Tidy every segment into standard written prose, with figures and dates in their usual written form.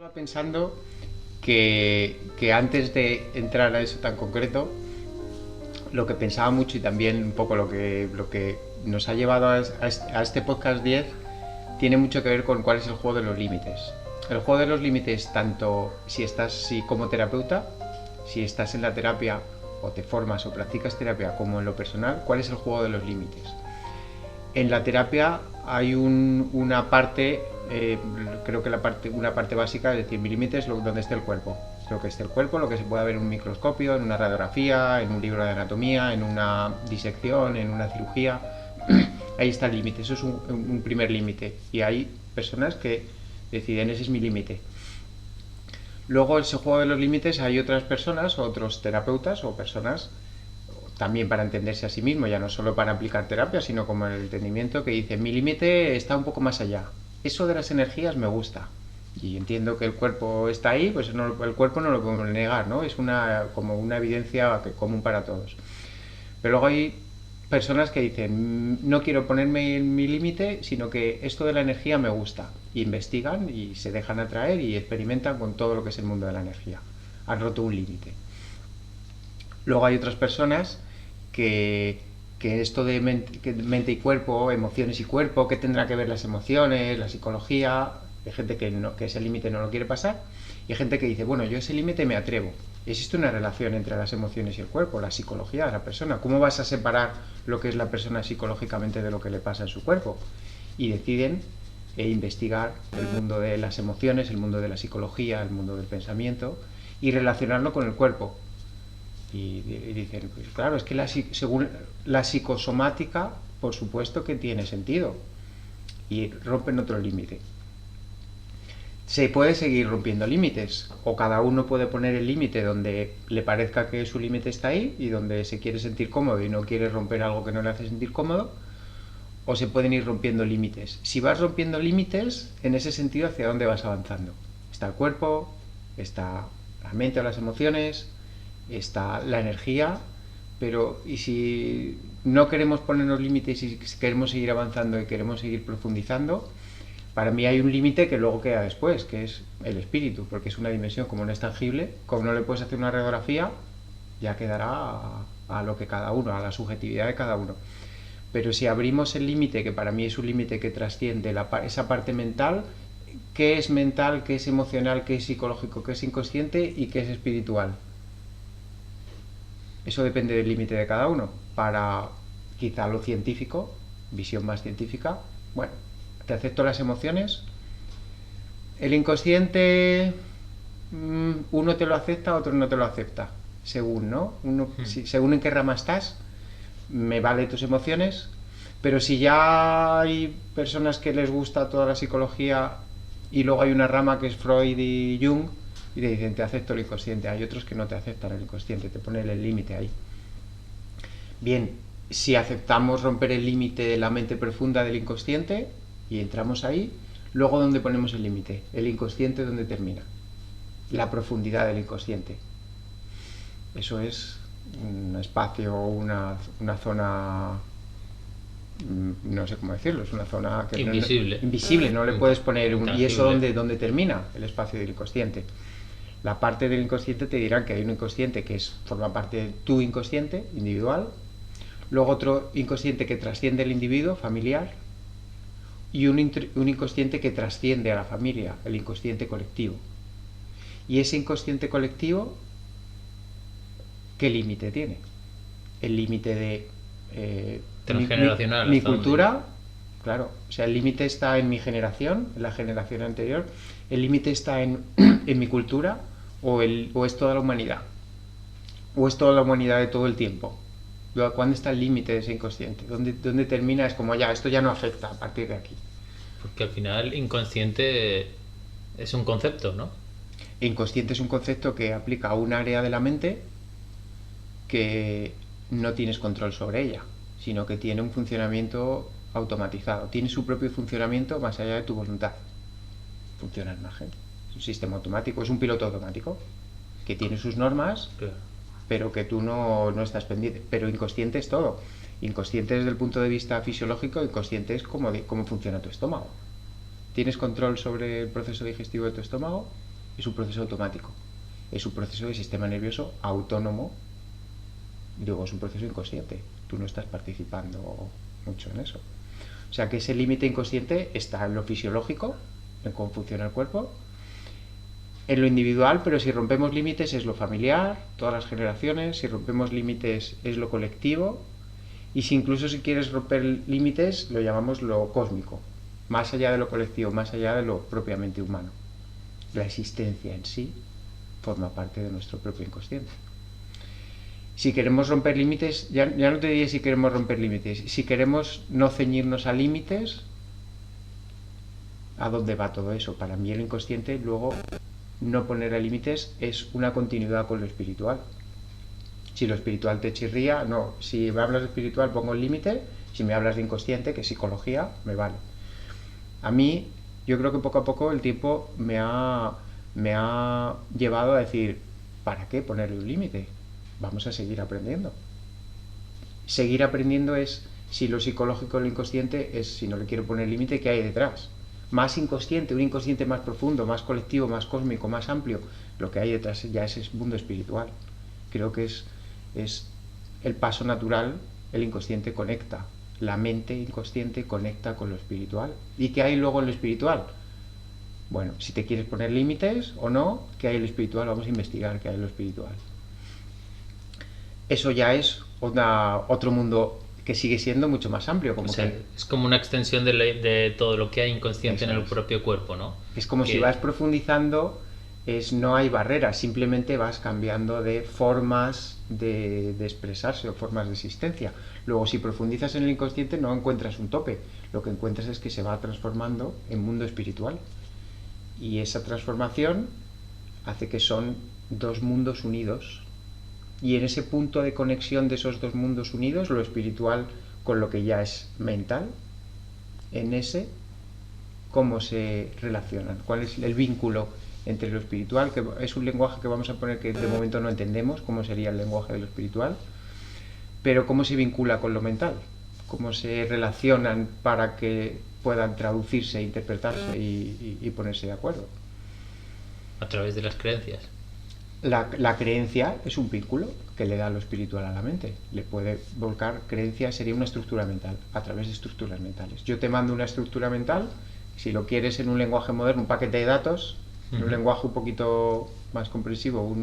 Estaba pensando que antes de entrar a eso tan concreto, lo que pensaba mucho y también un poco lo que nos ha llevado a este podcast 10 tiene mucho que ver con cuál es el juego de los límites. El juego de los límites, tanto si como terapeuta, si estás en la terapia o te formas o practicas terapia como en lo personal, cuál es el juego de los límites. En la terapia hay una parte, creo que una parte básica, es decir, mi límite es donde esté el cuerpo. Lo que esté el cuerpo, lo que se pueda ver en un microscopio, en una radiografía, en un libro de anatomía, en una disección, en una cirugía. Ahí está el límite, eso es un primer límite. Y hay personas que deciden, ese es mi límite. Luego, ese juego de los límites, hay otras personas, otros terapeutas o personas también para entenderse a sí mismo, ya no solo para aplicar terapia, sino como el entendimiento que dice, mi límite está un poco más allá. Eso de las energías me gusta. Y entiendo que el cuerpo está ahí, pues no, el cuerpo no lo podemos negar, ¿no? Es como una evidencia común para todos. Pero luego hay personas que dicen, no quiero ponerme en mi límite, sino que esto de la energía me gusta. Y investigan y se dejan atraer y experimentan con todo lo que es el mundo de la energía. Han roto un límite. Luego hay otras personas que esto de mente y cuerpo, emociones y cuerpo, qué tendrá que ver las emociones, la psicología, hay gente que ese límite no lo quiere pasar, y hay gente que dice, bueno, yo ese límite me atrevo. Existe una relación entre las emociones y el cuerpo, la psicología de la persona. ¿Cómo vas a separar lo que es la persona psicológicamente de lo que le pasa en su cuerpo? Y deciden investigar el mundo de las emociones, el mundo de la psicología, el mundo del pensamiento, y relacionarlo con el cuerpo. Y dicen, pues claro, es que según la psicosomática, por supuesto que tiene sentido. Y rompen otro límite. Se puede seguir rompiendo límites, o cada uno puede poner el límite donde le parezca que su límite está ahí y donde se quiere sentir cómodo y no quiere romper algo que no le hace sentir cómodo, o se pueden ir rompiendo límites. Si vas rompiendo límites, en ese sentido, ¿hacia dónde vas avanzando? Está el cuerpo, está la mente o las emociones, está la energía, pero ¿y si no queremos ponernos límites y queremos seguir avanzando y queremos seguir profundizando? Para mí hay un límite que luego queda después, que es el espíritu, porque es una dimensión como no es tangible, como no le puedes hacer una radiografía, ya quedará a lo que cada uno, a la subjetividad de cada uno. Pero si abrimos el límite, que para mí es un límite que trasciende esa parte mental, qué es mental, qué es emocional, qué es psicológico, qué es inconsciente y qué es espiritual. Eso depende del límite de cada uno. Para quizá lo científico, visión más científica, bueno, te acepto las emociones. El inconsciente, uno te lo acepta, otro no te lo acepta. Según, ¿no? Según en qué rama estás, me vale tus emociones. Pero si ya hay personas que les gusta toda la psicología y luego hay una rama que es Freud y Jung, y te dicen, te acepto el inconsciente. Hay otros que no te aceptan el inconsciente, te ponen el límite ahí. Bien, si aceptamos romper el límite de la mente profunda del inconsciente y entramos ahí, luego ¿dónde ponemos el límite? El inconsciente, ¿dónde termina? La profundidad del inconsciente. Eso es un espacio, una zona, no sé cómo decirlo, es una zona que Invisible. invisible, no le puedes poner ¿y eso Intangible. dónde termina? El espacio del inconsciente. La parte del inconsciente te dirán que hay un inconsciente que forma parte de tu inconsciente individual, luego otro inconsciente que trasciende el individuo familiar y un inconsciente que trasciende a la familia, el inconsciente colectivo. Y ese inconsciente colectivo, ¿qué límite tiene? El límite de Transgeneracional mi hasta dónde llega. cultura, claro, o sea, el límite está en mi generación, en la generación anterior, el límite está en mi cultura o es toda la humanidad, o es toda la humanidad de todo el tiempo. ¿Cuándo está el límite de ese inconsciente? ¿Dónde termina? Es como ya, esto ya no afecta a partir de aquí. Porque al final inconsciente es un concepto, ¿no? Inconsciente es un concepto que aplica a un área de la mente que no tienes control sobre ella, sino que tiene un funcionamiento automatizado, tiene su propio funcionamiento más allá de tu voluntad. Funciona al margen. Es un sistema automático, es un piloto automático que tiene sus normas, Claro. pero que tú no estás pendiente. Pero inconsciente es todo. Inconsciente desde el punto de vista fisiológico, inconsciente es cómo funciona tu estómago. ¿Tienes control sobre el proceso digestivo de tu estómago? es un proceso automático, es un proceso de sistema nervioso autónomo, digo, es un proceso inconsciente, tú no estás participando mucho en eso. O sea que ese límite inconsciente está en lo fisiológico, en cómo funciona el cuerpo, en lo individual, pero si rompemos límites es lo familiar, todas las generaciones, si rompemos límites es lo colectivo, y si incluso si quieres romper límites lo llamamos lo cósmico, más allá de lo colectivo, más allá de lo propiamente humano. La existencia en sí forma parte de nuestro propio inconsciente. Si queremos romper límites, ya no te diré si queremos romper límites, si queremos no ceñirnos a límites, ¿a dónde va todo eso? Para mí el inconsciente, luego, no poner límites es una continuidad con lo espiritual. Si lo espiritual te chirría, no. Si me hablas de espiritual pongo el límite, si me hablas de inconsciente, que es psicología, me vale. A mí, yo creo que poco a poco el tiempo me ha llevado a decir, ¿para qué ponerle un límite? Vamos a seguir aprendiendo. Seguir aprendiendo es, si lo psicológico o lo inconsciente, es si no le quiero poner límite, ¿qué hay detrás? Más inconsciente, un inconsciente más profundo, más colectivo, más cósmico, más amplio, lo que hay detrás ya es ese mundo espiritual. Creo que es el paso natural, el inconsciente conecta, la mente inconsciente conecta con lo espiritual. ¿Y qué hay luego en lo espiritual? Bueno, si te quieres poner límites o no, ¿qué hay en lo espiritual? Vamos a investigar qué hay en lo espiritual. Eso ya es otro mundo que sigue siendo mucho más amplio. Como O sea, que es como una extensión de todo lo que hay inconsciente eso en el es. propio cuerpo, ¿no? Es como si vas profundizando, no hay barreras, simplemente vas cambiando de formas de expresarse o formas de existencia. Luego, si profundizas en el inconsciente, no encuentras un tope, lo que encuentras es que se va transformando en mundo espiritual. Y esa transformación hace que son dos mundos unidos. Y en ese punto de conexión de esos dos mundos unidos, lo espiritual con lo que ya es mental, en ese, ¿cómo se relacionan? ¿Cuál es el vínculo entre lo espiritual? Que es un lenguaje que vamos a poner que de momento no entendemos, cómo sería el lenguaje de lo espiritual, pero ¿cómo se vincula con lo mental? ¿Cómo se relacionan para que puedan traducirse, interpretarse y ponerse de acuerdo? A través de las creencias. La creencia es un vínculo que le da lo espiritual a la mente. Le puede volcar, creencia sería una estructura mental, a través de estructuras mentales. Yo te mando una estructura mental, si lo quieres en un lenguaje moderno, un paquete de datos, en un lenguaje un poquito más comprensivo,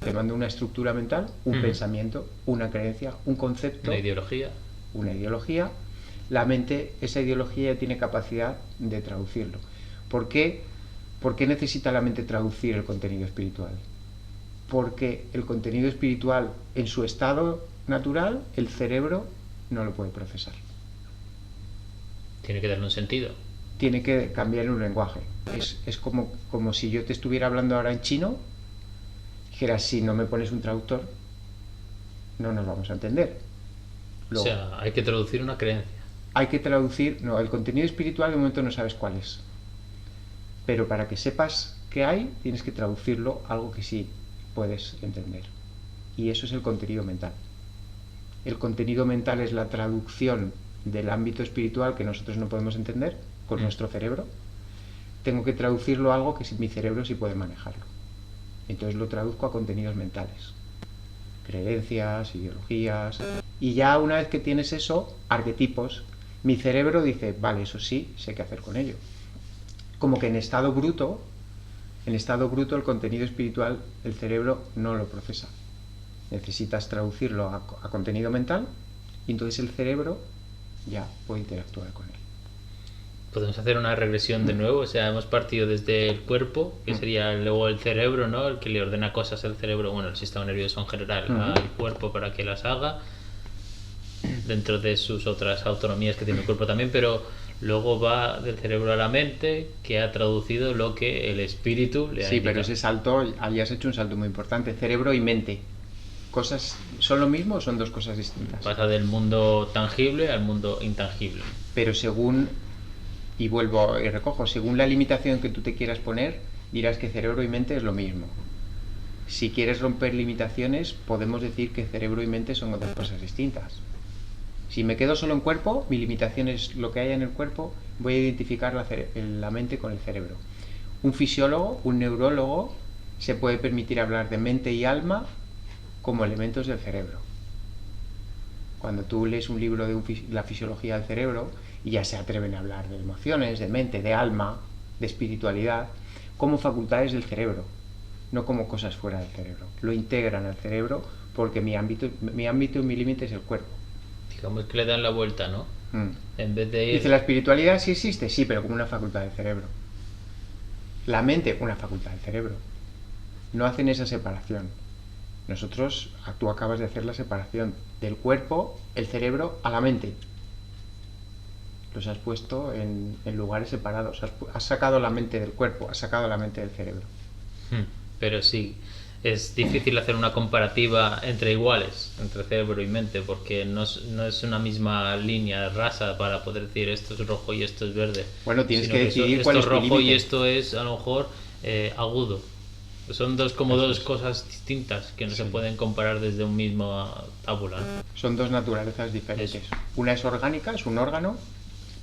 te mando una estructura mental, un pensamiento, una creencia, un concepto, una ideología. La mente, esa ideología ya tiene capacidad de traducirlo. ¿Por qué necesita la mente traducir el contenido espiritual? Porque el contenido espiritual en su estado natural, el cerebro no lo puede procesar. Tiene que darle un sentido. Tiene que cambiar un lenguaje. Es como si yo te estuviera hablando ahora en chino, dijeras, si no me pones un traductor, no nos vamos a entender. Luego, o sea, hay que traducir una creencia. Hay que traducir, no, el contenido espiritual de momento no sabes cuál es. Pero para que sepas qué hay, tienes que traducirlo a algo que sí puedes entender. Y eso es el contenido mental. El contenido mental es la traducción del ámbito espiritual que nosotros no podemos entender con nuestro cerebro. Tengo que traducirlo a algo que mi cerebro sí puede manejarlo. Entonces lo traduzco a contenidos mentales. Creencias, ideologías. Y ya una vez que tienes eso, arquetipos, mi cerebro dice, vale, eso sí, sé qué hacer con ello. Como que en estado bruto el contenido espiritual, el cerebro no lo procesa. Necesitas traducirlo a contenido mental y entonces el cerebro ya puede interactuar con él. Podemos hacer una regresión de nuevo, o sea, hemos partido desde el cuerpo, que sería luego el cerebro, ¿no? El que le ordena cosas al cerebro, bueno, el sistema nervioso en general, al cuerpo para que las haga, dentro de sus otras autonomías que tiene el cuerpo también, pero luego va del cerebro a la mente, que ha traducido lo que el espíritu le ha indicado. Pero ese salto, ahí has hecho un salto muy importante, cerebro y mente. ¿Cosas son lo mismo o son dos cosas distintas? Pasa del mundo tangible al mundo intangible. Pero según, y vuelvo y recojo, según la limitación que tú te quieras poner, dirás que cerebro y mente es lo mismo. Si quieres romper limitaciones, podemos decir que cerebro y mente son otras cosas distintas. Si me quedo solo en cuerpo, mi limitación es lo que haya en el cuerpo, voy a identificar la mente con el cerebro. Un fisiólogo, un neurólogo, se puede permitir hablar de mente y alma como elementos del cerebro. Cuando tú lees un libro de la fisiología del cerebro y ya se atreven a hablar de emociones, de mente, de alma, de espiritualidad, como facultades del cerebro, no como cosas fuera del cerebro. Lo integran al cerebro porque mi ámbito y mi límite es el cuerpo. Digamos que le dan la vuelta, ¿no? En vez de ir... Dice, ¿la espiritualidad sí existe? Sí, pero como una facultad del cerebro. La mente, una facultad del cerebro. No hacen esa separación. Nosotros, tú acabas de hacer la separación del cuerpo, el cerebro, a la mente. Los has puesto en lugares separados. Has sacado la mente del cuerpo, has sacado la mente del cerebro. Pero sí, es difícil hacer una comparativa entre iguales, entre cerebro y mente, porque no es una misma línea rasa para poder decir esto es rojo y esto es verde. Bueno, tienes que decidir cuál es tu límite. Esto es rojo y esto es a lo mejor agudo. Son dos cosas distintas que no se pueden comparar desde un mismo tábula, ¿no? Son dos naturalezas diferentes. Una es orgánica, es un órgano,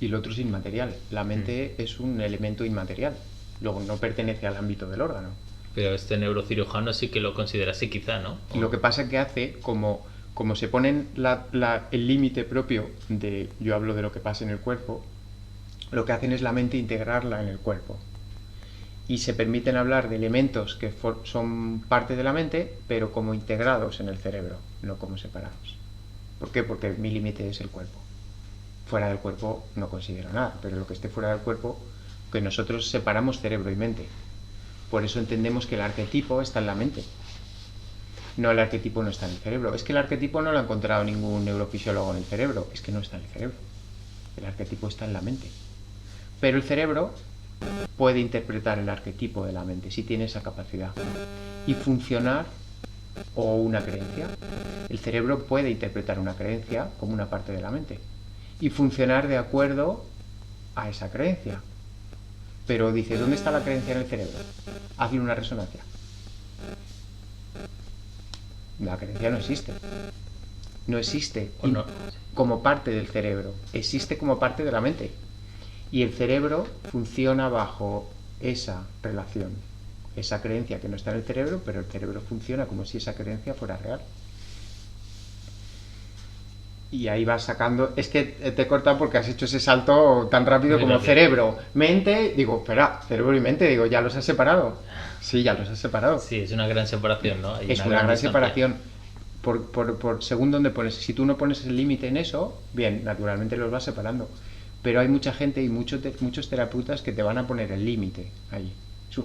y el otro es inmaterial. La mente es un elemento inmaterial. Luego no pertenece al ámbito del órgano. Pero este neurocirujano sí que lo considera así, quizá, ¿no? Y lo que pasa es que hace, como se ponen el límite propio de, yo hablo de lo que pasa en el cuerpo, lo que hacen es la mente integrarla en el cuerpo. Y se permiten hablar de elementos que son parte de la mente, pero como integrados en el cerebro, no como separados. ¿Por qué? Porque mi límite es el cuerpo. Fuera del cuerpo no considero nada, pero lo que esté fuera del cuerpo, que nosotros separamos cerebro y mente. Por eso entendemos que el arquetipo está en la mente. No, el arquetipo no está en el cerebro. Es que el arquetipo no lo ha encontrado ningún neurofisiólogo en el cerebro. Es que no está en el cerebro. El arquetipo está en la mente. Pero el cerebro puede interpretar el arquetipo de la mente, si tiene esa capacidad. Y funcionar, o una creencia. El cerebro puede interpretar una creencia como una parte de la mente. Y funcionar de acuerdo a esa creencia. Pero dice, ¿dónde está la creencia en el cerebro? Hazle una resonancia. La creencia no existe. No existe como parte del cerebro. Existe como parte de la mente. Y el cerebro funciona bajo esa relación. Esa creencia que no está en el cerebro, pero el cerebro funciona como si esa creencia fuera real. Y ahí vas sacando... Es que te he cortado porque has hecho ese salto tan rápido como cerebro, mente... Digo, espera, cerebro y mente, digo, ¿ya los has separado? Sí, ya los has separado. Sí, es una gran separación, ¿no? Es una gran separación. Según donde pones... Si tú no pones el límite en eso, bien, naturalmente los vas separando. Pero hay mucha gente y muchos terapeutas que te van a poner el límite ahí.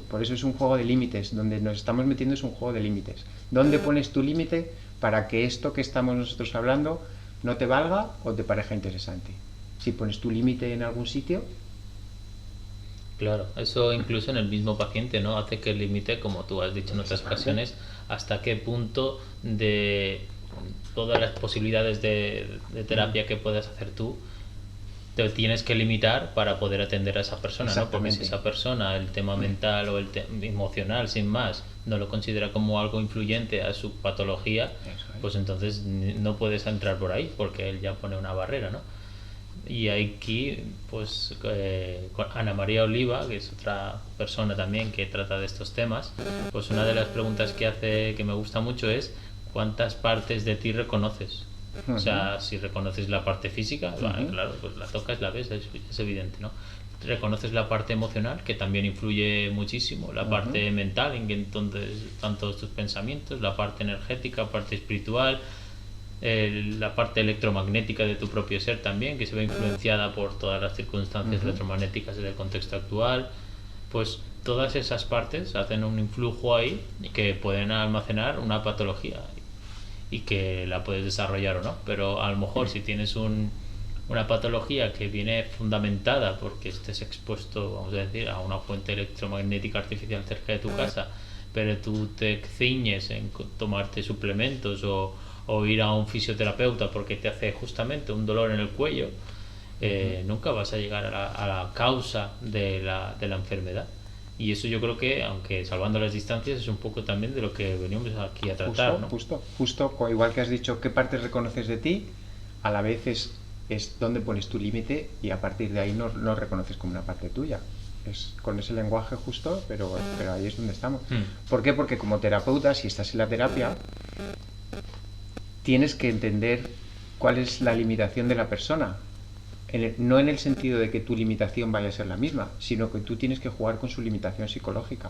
Por eso es un juego de límites. Donde nos estamos metiendo es un juego de límites. ¿Dónde pones tu límite para que esto que estamos nosotros hablando no te valga o te parezca interesante? Si pones tu límite en algún sitio... Claro, eso incluso en el mismo paciente, ¿no? Hace que el límite, como tú has dicho en otras ocasiones, hasta qué punto de todas las posibilidades de terapia que puedas hacer tú, te tienes que limitar para poder atender a esa persona, ¿no? Porque si esa persona, el tema mental o el tema emocional, sin más, no lo considera como algo influyente a su patología, pues entonces no puedes entrar por ahí, porque él ya pone una barrera, ¿no? Y aquí, pues, con Ana María Oliva, que es otra persona también que trata de estos temas, pues una de las preguntas que hace, que me gusta mucho, es ¿cuántas partes de ti reconoces? O sea, si reconoces la parte física, vale, claro, pues la tocas, la ves, es evidente, ¿no? Reconoces la parte emocional, que también influye muchísimo, la parte mental, en que entonces están todos tus pensamientos, la parte energética, la parte espiritual, la parte electromagnética de tu propio ser también, que se ve influenciada por todas las circunstancias electromagnéticas del contexto actual. Pues todas esas partes hacen un influjo ahí que pueden almacenar una patología y que la puedes desarrollar o no, pero a lo mejor si tienes una patología que viene fundamentada porque estés expuesto, vamos a decir, a una fuente electromagnética artificial cerca de tu casa, pero tú te ciñes en tomarte suplementos o ir a un fisioterapeuta porque te hace justamente un dolor en el cuello, nunca vas a llegar a la causa de la enfermedad. Y eso yo creo que, aunque salvando las distancias, es un poco también de lo que venimos aquí a tratar, ¿no? Justo, igual que has dicho qué partes reconoces de ti, a la vez es dónde pones tu límite y a partir de ahí no reconoces como una parte tuya. es con ese lenguaje justo, pero ahí es donde estamos. ¿Por qué? Porque como terapeuta, si estás en la terapia, tienes que entender cuál es la limitación de la persona. No en el sentido de que tu limitación vaya a ser la misma, sino que tú tienes que jugar con su limitación psicológica.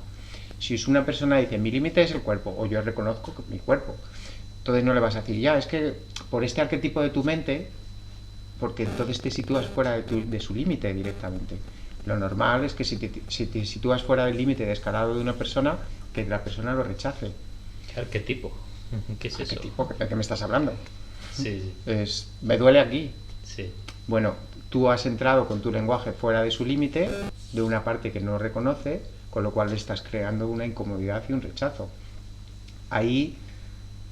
Si es una persona que dice, mi límite es el cuerpo, o yo reconozco mi cuerpo, entonces no le vas a decir, ya, es que por este arquetipo de tu mente, porque entonces te sitúas fuera de su límite directamente. Lo normal es que si te sitúas fuera del límite descarado de una persona, que la persona lo rechace. ¿Qué arquetipo? ¿Qué es eso? ¿Arquetipo? ¿De qué me estás hablando? Sí. Me duele aquí. Sí. Bueno, tú has entrado con tu lenguaje fuera de su límite, de una parte que no reconoce, con lo cual le estás creando una incomodidad y un rechazo. Ahí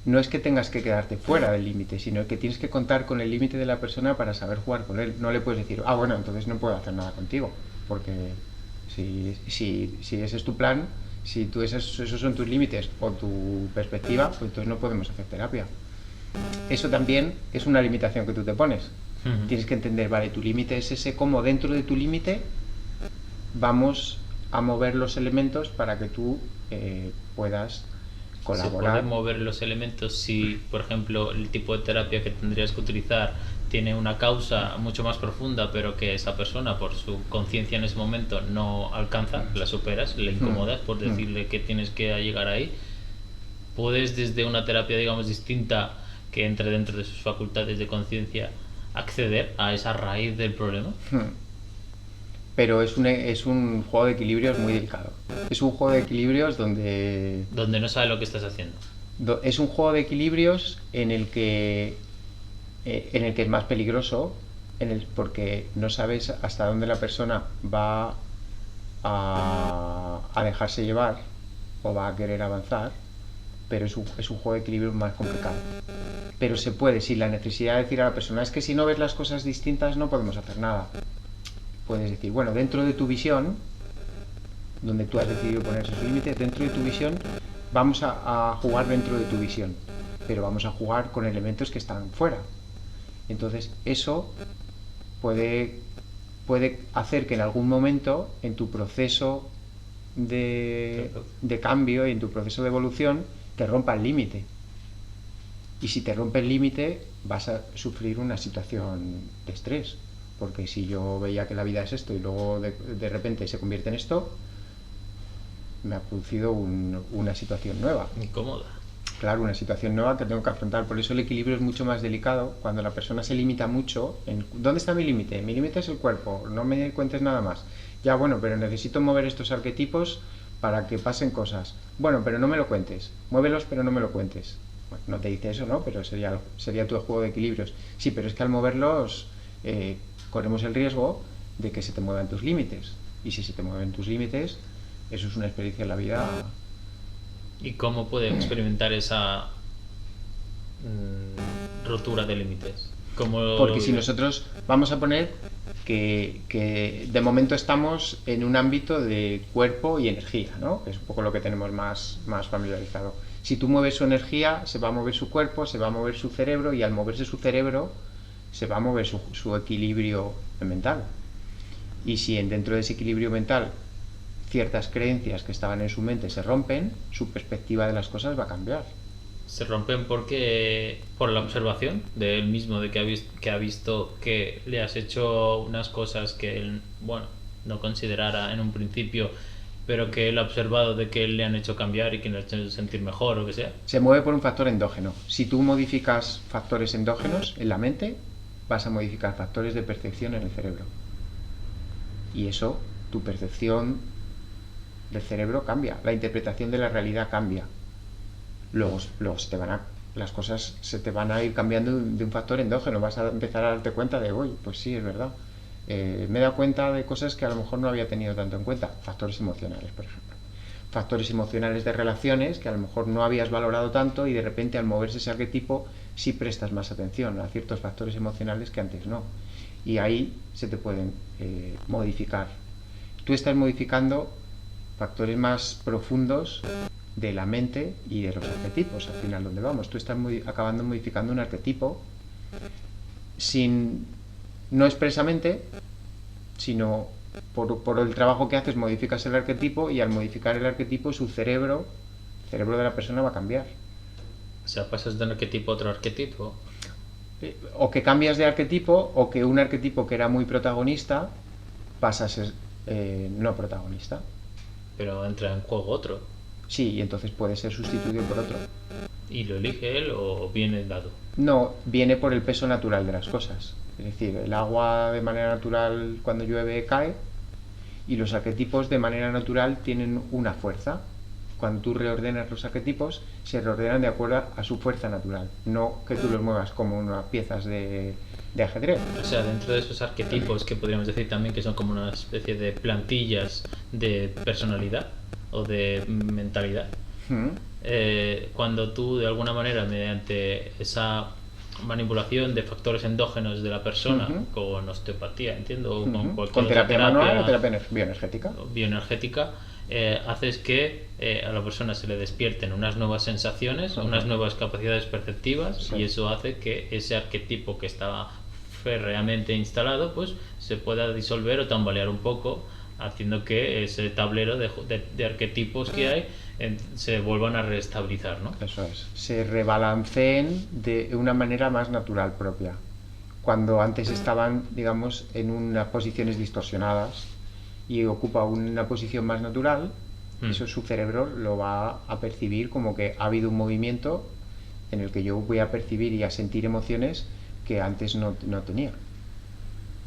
no es que tengas que quedarte fuera del límite, sino que tienes que contar con el límite de la persona para saber jugar con él. No le puedes decir, bueno, entonces no puedo hacer nada contigo, porque si ese es tu plan, si esos son tus límites o tu perspectiva, pues entonces no podemos hacer terapia. Eso también es una limitación que tú te pones. Tienes que entender, vale, tu límite es ese, cómo dentro de tu límite vamos a mover los elementos para que tú puedas colaborar. Se pueden mover los elementos si, por ejemplo, el tipo de terapia que tendrías que utilizar tiene una causa mucho más profunda, pero que esa persona, por su conciencia en ese momento, no alcanza, la superas, le incomodas por decirle que tienes que llegar ahí. Puedes, desde una terapia, digamos, distinta, que entre dentro de sus facultades de conciencia, acceder a esa raíz del problema. Pero es un juego de equilibrios muy delicado. Es un juego de equilibrios donde no sabes lo que estás haciendo. Es un juego de equilibrios en el que es más peligroso, porque no sabes hasta dónde la persona va a dejarse llevar o va a querer avanzar, pero es un juego de equilibrios más complicado. Pero se puede, sin la necesidad de decir a la persona, es que si no ves las cosas distintas no podemos hacer nada. Puedes decir, bueno, dentro de tu visión, donde tú has decidido poner esos límites, dentro de tu visión, vamos a jugar dentro de tu visión, pero vamos a jugar con elementos que están fuera. Entonces, eso puede hacer que en algún momento, en tu proceso de cambio y en tu proceso de evolución, te rompa el límite. Y si te rompe el límite, vas a sufrir una situación de estrés. Porque si yo veía que la vida es esto y luego de repente se convierte en esto, me ha producido una situación nueva. Incómoda. Claro, una situación nueva que tengo que afrontar. Por eso el equilibrio es mucho más delicado. Cuando la persona se limita mucho, ¿dónde está mi límite? Mi límite es el cuerpo, no me cuentes nada más. Ya, bueno, pero necesito mover estos arquetipos para que pasen cosas. Bueno, pero no me lo cuentes. Muévelos, pero no me lo cuentes. Bueno, no te dice eso, ¿no? Pero sería tu juego de equilibrios. Sí, pero es que al moverlos corremos el riesgo de que se te muevan tus límites. Y si se te mueven tus límites, eso es una experiencia en la vida. ¿Y cómo puede experimentar esa rotura de límites? Porque si nosotros vamos a poner que de momento estamos en un ámbito de cuerpo y energía, ¿no? Es un poco lo que tenemos más familiarizado. Si tú mueves su energía, se va a mover su cuerpo, se va a mover su cerebro, y al moverse su cerebro se va a mover su equilibrio mental. Y si dentro de ese equilibrio mental ciertas creencias que estaban en su mente se rompen, su perspectiva de las cosas va a cambiar. Se rompen porque por la observación de él mismo, de que ha visto que le has hecho unas cosas que él, bueno, no considerara en un principio, pero que él ha observado de que le han hecho cambiar y que le han hecho sentir mejor o que sea. Se mueve por un factor endógeno. Si tú modificas factores endógenos en la mente, vas a modificar factores de percepción en el cerebro. Y eso, tu percepción del cerebro cambia, la interpretación de la realidad cambia. Luego las cosas se te van a ir cambiando de un factor endógeno. Vas a empezar a darte cuenta de, uy, pues sí, es verdad. Me he dado cuenta de cosas que a lo mejor no había tenido tanto en cuenta. Factores emocionales, por ejemplo. Factores emocionales de relaciones que a lo mejor no habías valorado tanto, y de repente al moverse ese arquetipo sí prestas más atención a ciertos factores emocionales que antes no. Y ahí se te pueden modificar. Tú estás modificando factores más profundos de la mente y de los arquetipos, al final, ¿dónde vamos? Tú estás acabando modificando un arquetipo no expresamente, sino por el trabajo que haces modificas el arquetipo y al modificar el arquetipo el cerebro de la persona va a cambiar. O sea, pasas de un arquetipo a otro arquetipo. O que cambias de arquetipo o que un arquetipo que era muy protagonista pasa a ser no protagonista. Pero entra en juego otro. Sí, y entonces puede ser sustituido por otro. ¿Y lo elige él o viene dado? No, viene por el peso natural de las cosas. Es decir, el agua de manera natural cuando llueve cae y los arquetipos de manera natural tienen una fuerza. Cuando tú reordenas los arquetipos, se reordenan de acuerdo a su fuerza natural, no que tú los muevas como unas piezas de ajedrez. O sea, dentro de esos arquetipos que podríamos decir también que son como una especie de plantillas de personalidad o de mentalidad, cuando tú de alguna manera mediante esa manipulación de factores endógenos de la persona con osteopatía, entiendo, o con cualquier con terapia otra manual o terapia bioenergética, haces que a la persona se le despierten unas nuevas sensaciones, unas nuevas capacidades perceptivas, Sí. y eso hace que ese arquetipo que estaba férreamente instalado pues se pueda disolver o tambalear un poco, haciendo que ese tablero de arquetipos que hay se vuelvan a reestabilizar, ¿no? Eso es. Se rebalanceen de una manera más natural propia. Cuando antes estaban, digamos, en unas posiciones distorsionadas y ocupa una posición más natural, eso su cerebro lo va a percibir como que ha habido un movimiento en el que yo voy a percibir y a sentir emociones que antes no tenía.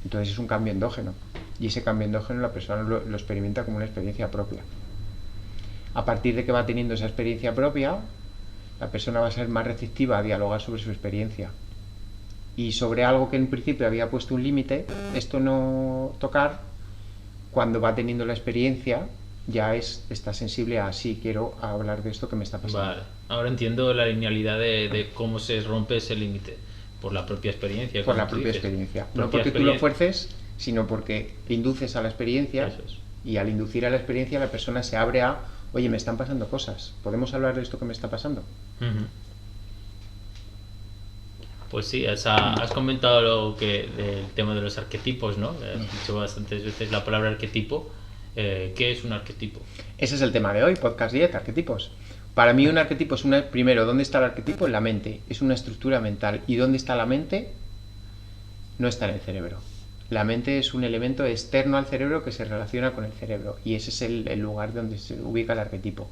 Entonces es un cambio endógeno. Y ese cambio endógeno la persona lo experimenta como una experiencia propia. A partir de que va teniendo esa experiencia propia, la persona va a ser más receptiva a dialogar sobre su experiencia. Y sobre algo que en principio había puesto un límite, esto no tocar, cuando va teniendo la experiencia, ya está sensible a sí, quiero hablar de esto que me está pasando. Vale, ahora entiendo la linealidad de cómo se rompe ese límite. Por la propia experiencia. Por la propia experiencia. No porque tú lo fuerces, sino porque induces a la experiencia. Eso es. Y al inducir a la experiencia la persona se abre a, oye, me están pasando cosas, ¿podemos hablar de esto que me está pasando? Pues sí, has comentado lo que del tema de los arquetipos, ¿no? Has dicho bastantes veces la palabra arquetipo. ¿Qué es un arquetipo? Ese es el tema de hoy, podcast 10, arquetipos. Para mí un arquetipo es primero, ¿dónde está el arquetipo? En la mente, es una estructura mental. ¿Y dónde está la mente? No está en el cerebro. La mente es un elemento externo al cerebro que se relaciona con el cerebro y ese es el lugar donde se ubica el arquetipo.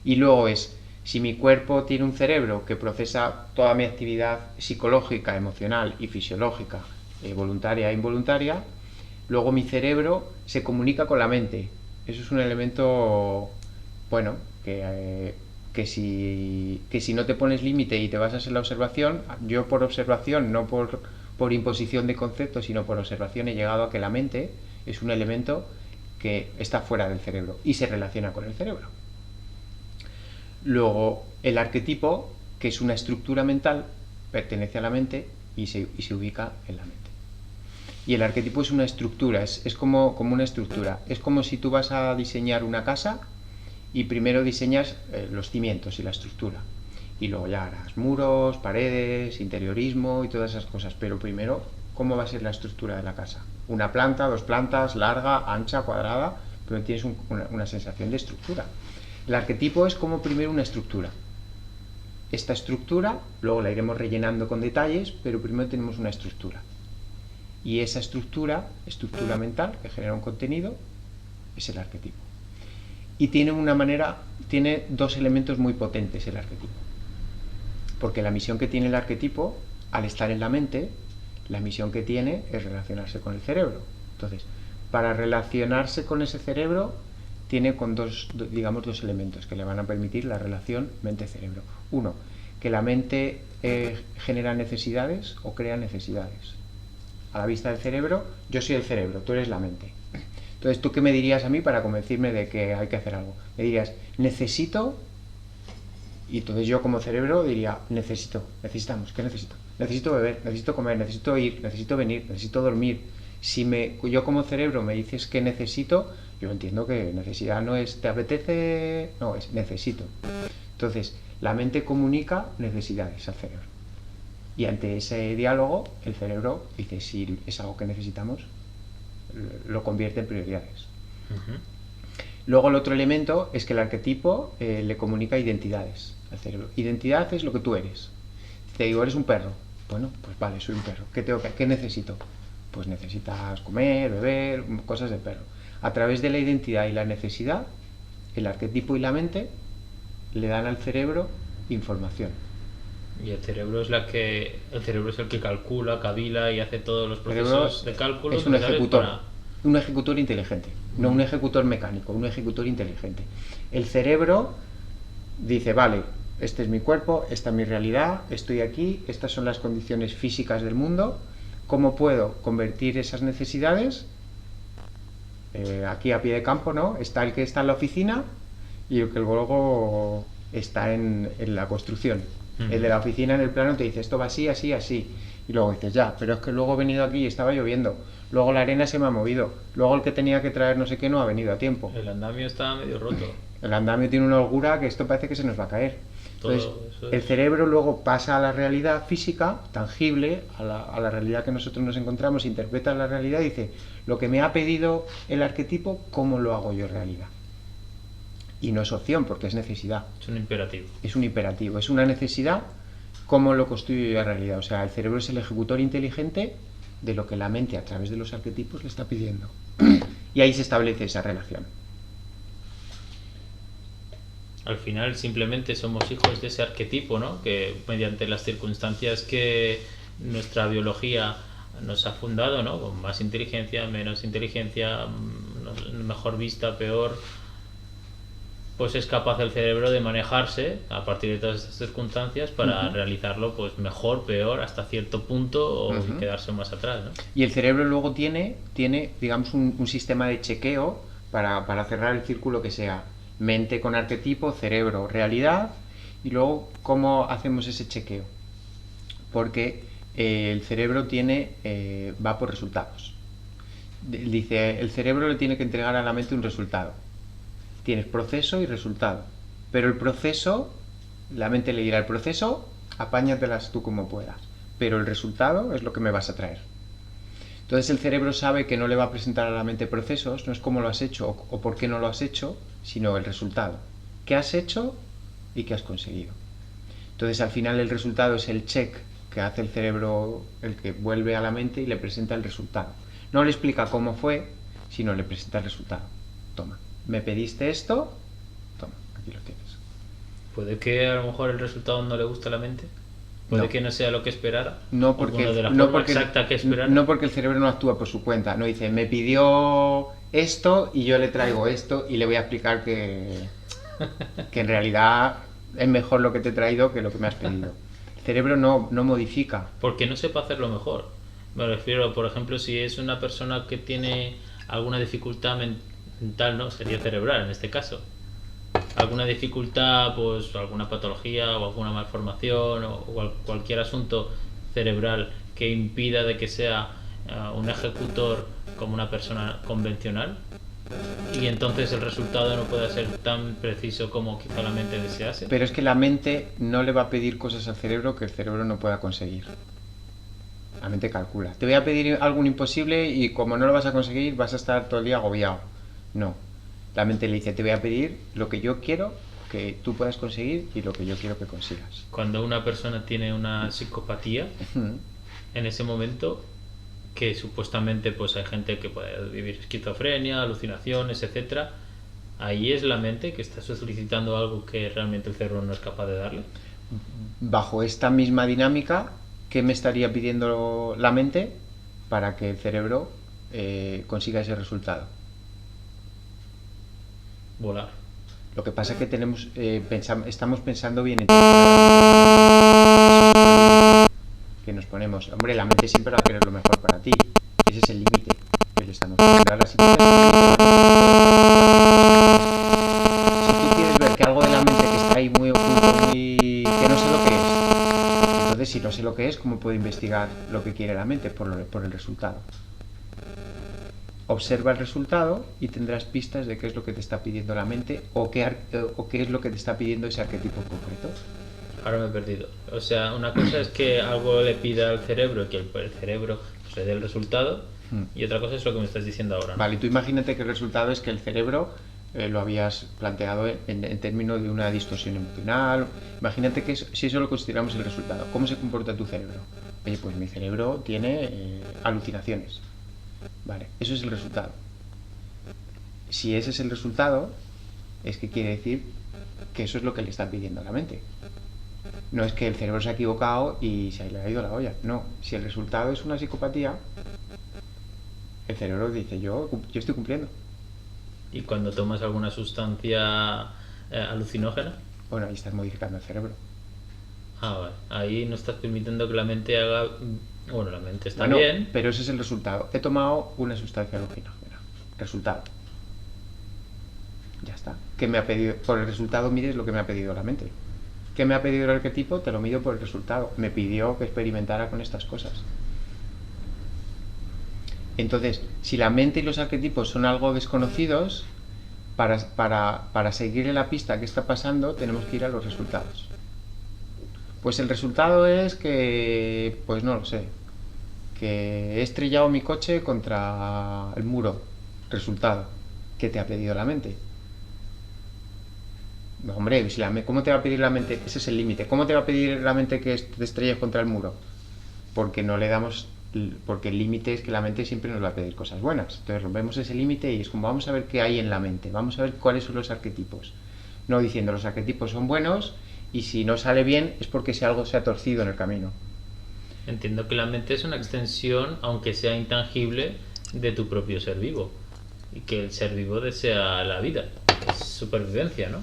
Y luego es, si mi cuerpo tiene un cerebro que procesa toda mi actividad psicológica, emocional y fisiológica, voluntaria e involuntaria, luego mi cerebro se comunica con la mente. Eso es un elemento, bueno, que si no te pones límite y te basas en la observación, yo por observación, no por imposición de conceptos, sino por observación he llegado a que la mente es un elemento que está fuera del cerebro y se relaciona con el cerebro. Luego, el arquetipo, que es una estructura mental, pertenece a la mente y se ubica en la mente. Y el arquetipo es una estructura, es como una estructura. Es como si tú vas a diseñar una casa y primero diseñas los cimientos y la estructura. Y luego ya harás muros, paredes, interiorismo y todas esas cosas. Pero primero, ¿cómo va a ser la estructura de la casa? Una planta, dos plantas, larga, ancha, cuadrada, pero tienes una sensación de estructura. El arquetipo es como primero una estructura. Esta estructura, luego la iremos rellenando con detalles, pero primero tenemos una estructura. Y esa estructura mental, que genera un contenido, es el arquetipo. Y tiene dos elementos muy potentes el arquetipo. Porque la misión que tiene el arquetipo, al estar en la mente, la misión que tiene es relacionarse con el cerebro. Entonces, para relacionarse con ese cerebro, tiene con dos elementos que le van a permitir la relación mente-cerebro. Uno, que la mente genera necesidades o crea necesidades. A la vista del cerebro, yo soy el cerebro, tú eres la mente. Entonces, ¿tú qué me dirías a mí para convencerme de que hay que hacer algo? Me dirías, necesito, y entonces yo como cerebro diría, necesitamos, ¿qué necesito? Necesito beber, necesito comer, necesito ir, necesito venir, necesito dormir. Si yo como cerebro me dices que necesito, yo entiendo que necesidad no es, ¿te apetece? No, es necesito. Entonces, la mente comunica necesidades al cerebro. Y ante ese diálogo, el cerebro dice, si es algo que necesitamos, lo convierte en prioridades. Ujú. Luego el otro elemento es que el arquetipo le comunica identidades al cerebro. Identidad es lo que tú eres. Si te digo, eres un perro. Bueno, pues vale, soy un perro. ¿Qué necesito? Pues necesitas comer, beber, cosas de perro. A través de la identidad y la necesidad, el arquetipo y la mente le dan al cerebro información. Y el cerebro es el que calcula, cavila y hace todos los El cerebro procesos de cálculo es un necesarios ejecutor, para... un ejecutor inteligente, no un ejecutor mecánico, un ejecutor inteligente. El cerebro dice, vale, este es mi cuerpo, esta es mi realidad, estoy aquí, estas son las condiciones físicas del mundo, ¿cómo puedo convertir esas necesidades? Aquí a pie de campo, ¿no? Está el que está en la oficina y el que luego está en la construcción. El de la oficina en el plano te dice, esto va así, así, así. Y luego dices, ya, pero es que luego he venido aquí y estaba lloviendo. Luego la arena se me ha movido. Luego el que tenía que traer no sé qué no ha venido a tiempo. El andamio está medio roto. El andamio tiene una holgura que esto parece que se nos va a caer. Entonces, el cerebro luego pasa a la realidad física, tangible, a la realidad que nosotros nos encontramos, interpreta la realidad y dice, lo que me ha pedido el arquetipo, ¿cómo lo hago yo realidad? Y no es opción, porque es necesidad. Es un imperativo. Es un imperativo, es una necesidad, ¿cómo lo construyo yo realidad? O sea, el cerebro es el ejecutor inteligente de lo que la mente a través de los arquetipos le está pidiendo. Y ahí se establece esa relación. Al final simplemente somos hijos de ese arquetipo, ¿no? Que mediante las circunstancias que nuestra biología nos ha fundado, ¿no? Con más inteligencia, menos inteligencia, mejor vista, peor, pues es capaz el cerebro de manejarse a partir de todas estas circunstancias para realizarlo pues mejor, peor, hasta cierto punto o quedarse más atrás, ¿no? Y el cerebro luego tiene digamos, un sistema de chequeo para cerrar el círculo que sea mente con arquetipo, cerebro, realidad, y luego cómo hacemos ese chequeo. Porque el cerebro va por resultados. Dice, el cerebro le tiene que entregar a la mente un resultado. Tienes proceso y resultado. Pero el proceso, la mente le dirá, el proceso, apáñatelas tú como puedas. Pero el resultado es lo que me vas a traer. Entonces el cerebro sabe que no le va a presentar a la mente procesos, no es cómo lo has hecho o por qué no lo has hecho, sino el resultado. ¿Qué has hecho y qué has conseguido? Entonces al final el resultado es el check que hace el cerebro, el que vuelve a la mente y le presenta el resultado. No le explica cómo fue, sino le presenta el resultado. Toma, me pediste esto, toma, aquí lo tienes. Puede que a lo mejor el resultado no le guste a la mente. Puede que no sea lo que esperara. No porque, de la forma exacta que esperara. No porque el cerebro no actúa por su cuenta. No dice, me pidió esto y yo le traigo esto y le voy a explicar que en realidad es mejor lo que te he traído que lo que me has pedido. El cerebro no modifica. Porque no sepa hacerlo mejor. Me refiero, por ejemplo, si es una persona que tiene alguna dificultad mental, ¿no? Sería cerebral en este caso. Alguna dificultad, pues alguna patología o alguna malformación o cualquier asunto cerebral que impida de que sea un ejecutor como una persona convencional, y entonces el resultado no pueda ser tan preciso como quizá la mente desease. Pero es que la mente no le va a pedir cosas al cerebro que el cerebro no pueda conseguir. La mente calcula. Te voy a pedir algo imposible y como no lo vas a conseguir vas a estar todo el día agobiado. No. La mente le dice, te voy a pedir lo que yo quiero que tú puedas conseguir y lo que yo quiero que consigas. Cuando una persona tiene una psicopatía, en ese momento, que supuestamente pues hay gente que puede vivir esquizofrenia, alucinaciones, etcétera, ahí es la mente que está solicitando algo que realmente el cerebro no es capaz de darle. Bajo esta misma dinámica, ¿qué me estaría pidiendo la mente para que el cerebro consiga ese resultado? Volar. Lo que pasa es que estamos pensando bien en que nos ponemos, hombre, la mente siempre va a querer lo mejor para ti. Ese es el límite que le estamos poniendo a la situación. Si tú quieres ver que algo de la mente que está ahí muy oculto, que no sé lo que es, entonces si no sé lo que es, ¿cómo puedo investigar lo que quiere la mente? Por el resultado. Observa el resultado y tendrás pistas de qué es lo que te está pidiendo la mente o qué es lo que te está pidiendo ese arquetipo en concreto. Ahora me he perdido. O sea, una cosa es que algo le pida al cerebro y que el cerebro pues, le dé el resultado, Y otra cosa es lo que me estás diciendo ahora, ¿no? Vale, tú imagínate que el resultado es que el cerebro lo habías planteado en términos de una distorsión emocional. Imagínate que si eso lo consideramos el resultado, ¿cómo se comporta tu cerebro? Oye, pues mi cerebro tiene alucinaciones. Vale, eso es el resultado. Si ese es el resultado, es que quiere decir que eso es lo que le está pidiendo a la mente. No es que el cerebro se ha equivocado y se le ha ido la olla. No, si el resultado es una psicopatía, el cerebro dice, yo estoy cumpliendo. Y cuando tomas alguna sustancia alucinógena, Bueno, ahí estás modificando el cerebro. vale. Ahí no estás permitiendo que la mente haga... Bueno, la mente está Bueno, bien. pero ese es el resultado. He tomado una sustancia alucinógena. Resultado. Ya está. ¿Qué me ha pedido? Por el resultado mides lo que me ha pedido la mente. ¿Qué me ha pedido el arquetipo? Te lo mido por el resultado. Me pidió que experimentara con estas cosas. Entonces, si la mente y los arquetipos son algo desconocidos, para seguir en la pista que está pasando, tenemos que ir a los resultados. Pues el resultado es que, pues no lo sé, que he estrellado mi coche contra el muro. Resultado. ¿Qué te ha pedido la mente? No, hombre, ¿cómo te va a pedir la mente? Ese es el límite. ¿Cómo te va a pedir la mente que te estrelles contra el muro? Porque no le damos, porque el límite es que la mente siempre nos va a pedir cosas buenas. Entonces rompemos ese límite y es como vamos a ver qué hay en la mente, vamos a ver cuáles son los arquetipos. No diciendo los arquetipos son buenos y si no sale bien es porque si algo se ha torcido en el camino. Entiendo que la mente es una extensión, aunque sea intangible, de tu propio ser vivo. Y que el ser vivo desea la vida. Es supervivencia, ¿no?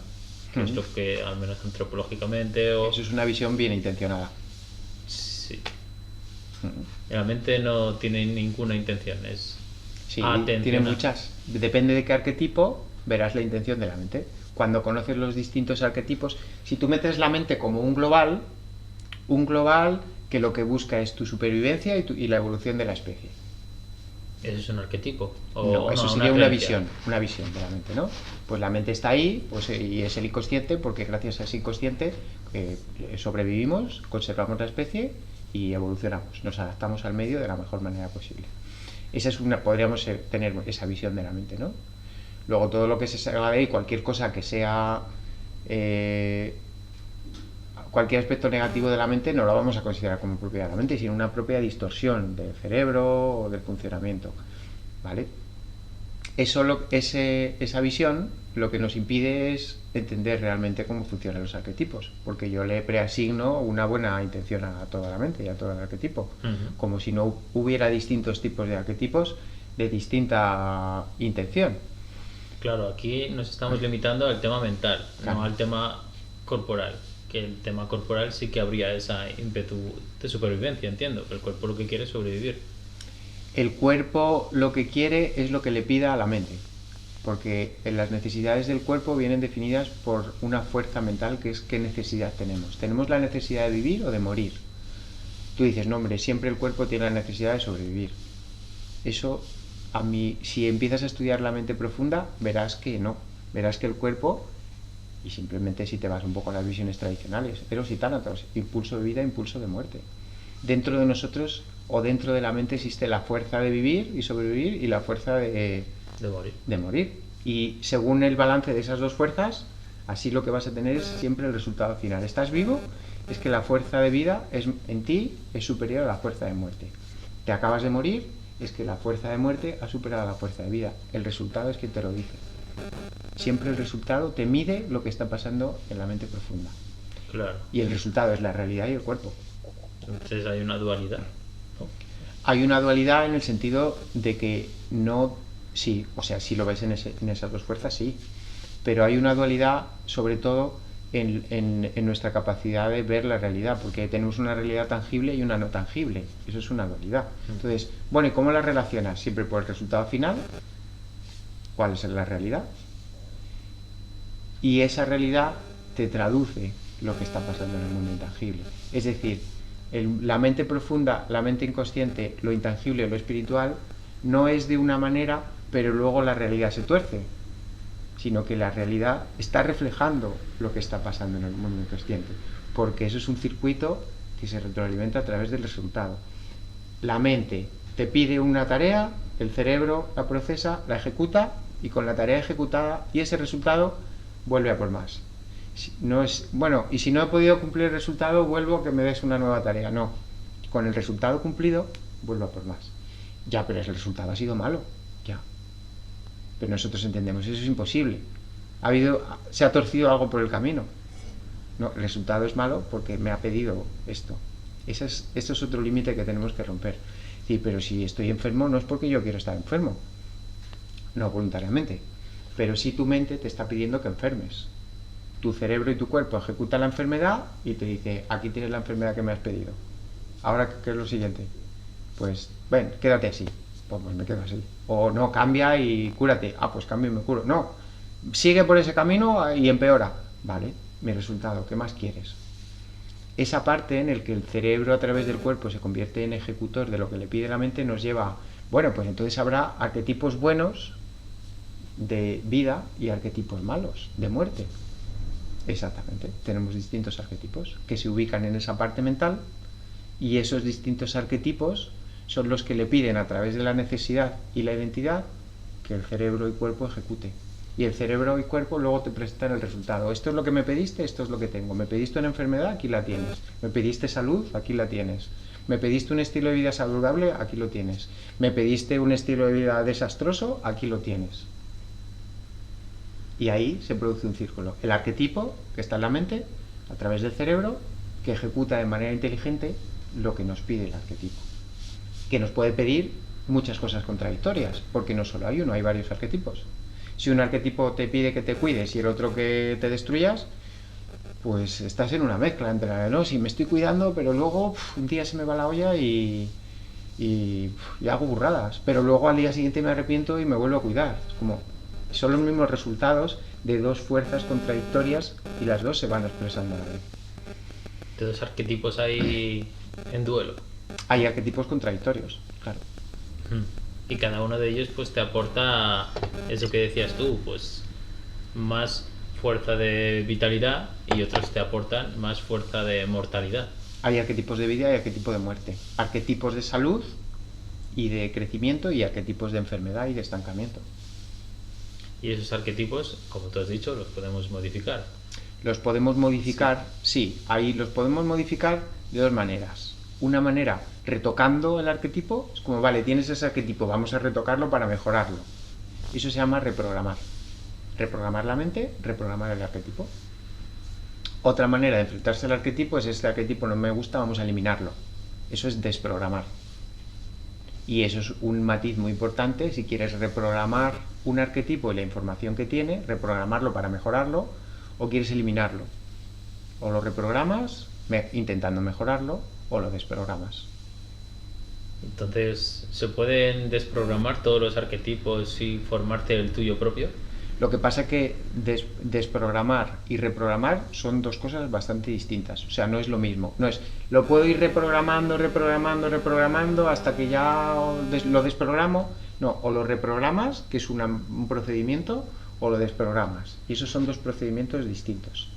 Que es lo que, al menos antropológicamente o... Eso es una visión bien intencionada. Sí. La mente no tiene ninguna intención, es Sí, atención. tiene muchas. Depende de qué arquetipo, verás la intención de la mente. Cuando conoces los distintos arquetipos, si tú metes la mente como un global que lo que busca es tu supervivencia y la evolución de la especie. ¿Eso es un arquetipo? No, eso sería una visión de la mente, ¿no? Pues la mente está ahí, pues, y es el inconsciente, porque gracias a ese inconsciente sobrevivimos, conservamos la especie y evolucionamos, nos adaptamos al medio de la mejor manera posible. Esa es podríamos tener esa visión de la mente, ¿no? Luego todo lo que se salga de ahí, cualquier cosa que sea cualquier aspecto negativo de la mente no lo vamos a considerar como propiedad de la mente, sino una propia distorsión del cerebro o del funcionamiento, ¿vale? Esa visión lo que nos impide es entender realmente cómo funcionan los arquetipos, porque yo le preasigno una buena intención a toda la mente y a todo el arquetipo, como si no hubiera distintos tipos de arquetipos de distinta intención. Claro, aquí nos estamos limitando al tema mental, Claro. no al tema corporal. Que el tema corporal sí que habría esa ímpetu de supervivencia, entiendo, que el cuerpo lo que quiere es sobrevivir. El cuerpo lo que quiere es lo que le pida a la mente, porque las necesidades del cuerpo vienen definidas por una fuerza mental que es qué necesidad tenemos. ¿Tenemos la necesidad de vivir o de morir? Tú dices, no hombre, siempre el cuerpo tiene la necesidad de sobrevivir. Eso, a mí, si empiezas a estudiar la mente profunda, verás que no. Verás que el cuerpo, y simplemente si te vas un poco a las visiones tradicionales, eros y tánatos, impulso de vida, impulso de muerte. Dentro de nosotros o dentro de la mente existe la fuerza de vivir y sobrevivir y la fuerza de morir. Y según el balance de esas dos fuerzas, así lo que vas a tener es siempre el resultado final. ¿Estás vivo? Es que la fuerza de vida en ti es superior a la fuerza de muerte. Te acabas de morir, es que la fuerza de muerte ha superado a la fuerza de vida. El resultado es quien te lo dice. Siempre el resultado te mide lo que está pasando en la mente profunda. Claro. Y el resultado es la realidad y el cuerpo. Entonces hay una dualidad, ¿no? Hay una dualidad en el sentido de que no... Sí, o sea, si lo ves en esas dos fuerzas, sí. Pero hay una dualidad, sobre todo, en nuestra capacidad de ver la realidad, porque tenemos una realidad tangible y una no tangible. Eso es una dualidad. Entonces, bueno, ¿y cómo las relacionas? Siempre por el resultado final. ¿Cuál es la realidad? Y esa realidad te traduce lo que está pasando en el mundo intangible. Es decir, la mente profunda, la mente inconsciente, lo intangible, lo espiritual, no es de una manera, pero luego la realidad se tuerce, sino que la realidad está reflejando lo que está pasando en el mundo inconsciente, porque eso es un circuito que se retroalimenta a través del resultado. La mente te pide una tarea, el cerebro la procesa, la ejecuta y con la tarea ejecutada y ese resultado vuelve a por más. No es, bueno, y si no he podido cumplir el resultado, vuelvo a que me des una nueva tarea. No, con el resultado cumplido, vuelvo a por más. Ya, pero el resultado ha sido malo, ya. Pero nosotros entendemos, eso es imposible. Se ha torcido algo por el camino. No, el resultado es malo porque me ha pedido esto. Esto es otro límite que tenemos que romper. Sí, pero si estoy enfermo no es porque yo quiero estar enfermo, no voluntariamente, pero sí tu mente te está pidiendo que enfermes. Tu cerebro y tu cuerpo ejecutan la enfermedad y te dice, aquí tienes la enfermedad que me has pedido. Ahora, ¿qué es lo siguiente? Pues, ven, quédate así. Pues me quedo así. O no, cambia y cúrate. Ah, pues cambio y me curo. No, sigue por ese camino y empeora. Vale, mi resultado, ¿qué más quieres? Esa parte en el que el cerebro a través del cuerpo se convierte en ejecutor de lo que le pide la mente nos lleva, bueno, pues entonces habrá arquetipos buenos de vida y arquetipos malos de muerte. Exactamente, tenemos distintos arquetipos que se ubican en esa parte mental y esos distintos arquetipos son los que le piden a través de la necesidad y la identidad que el cerebro y cuerpo ejecute. Y el cerebro y cuerpo luego te presentan el resultado. Esto es lo que me pediste, esto es lo que tengo. Me pediste una enfermedad, aquí la tienes. Me pediste salud, aquí la tienes. Me pediste un estilo de vida saludable, aquí lo tienes. Me pediste un estilo de vida desastroso, aquí lo tienes. Y ahí se produce un círculo. El arquetipo, que está en la mente, a través del cerebro, que ejecuta de manera inteligente lo que nos pide el arquetipo. Que nos puede pedir muchas cosas contradictorias, porque no solo hay uno, hay varios arquetipos. Si un arquetipo te pide que te cuides y el otro que te destruyas, pues estás en una mezcla entre, ¿no? Si me estoy cuidando, pero luego un día se me va la olla y hago burradas, pero luego al día siguiente me arrepiento y me vuelvo a cuidar. Es como, son los mismos resultados de dos fuerzas contradictorias y las dos se van expresando a la vez. ¿De dos arquetipos hay en duelo? Hay arquetipos contradictorios, claro. Y cada uno de ellos pues te aporta eso que decías tú, pues más fuerza de vitalidad y otros te aportan más fuerza de mortalidad. Hay arquetipos de vida y arquetipos de muerte. Arquetipos de salud y de crecimiento y arquetipos de enfermedad y de estancamiento. Y esos arquetipos, como tú has dicho, los podemos modificar. Los podemos modificar, sí, ahí los podemos modificar de dos maneras. Una manera retocando el arquetipo, es como, vale, tienes ese arquetipo, vamos a retocarlo para mejorarlo. Eso se llama reprogramar. Reprogramar la mente, reprogramar el arquetipo. Otra manera de enfrentarse al arquetipo es, este arquetipo no me gusta, vamos a eliminarlo. Eso es desprogramar. Y eso es un matiz muy importante. Si quieres reprogramar un arquetipo y la información que tiene, reprogramarlo para mejorarlo, o quieres eliminarlo. O lo reprogramas intentando mejorarlo, o lo desprogramas. Entonces, ¿se pueden desprogramar todos los arquetipos y formarte el tuyo propio? Lo que pasa es que desprogramar y reprogramar son dos cosas bastante distintas. O sea, no es lo mismo. No es, lo puedo ir reprogramando hasta que ya lo desprogramo. No, o lo reprogramas, que es un procedimiento, o lo desprogramas. Y esos son dos procedimientos distintos.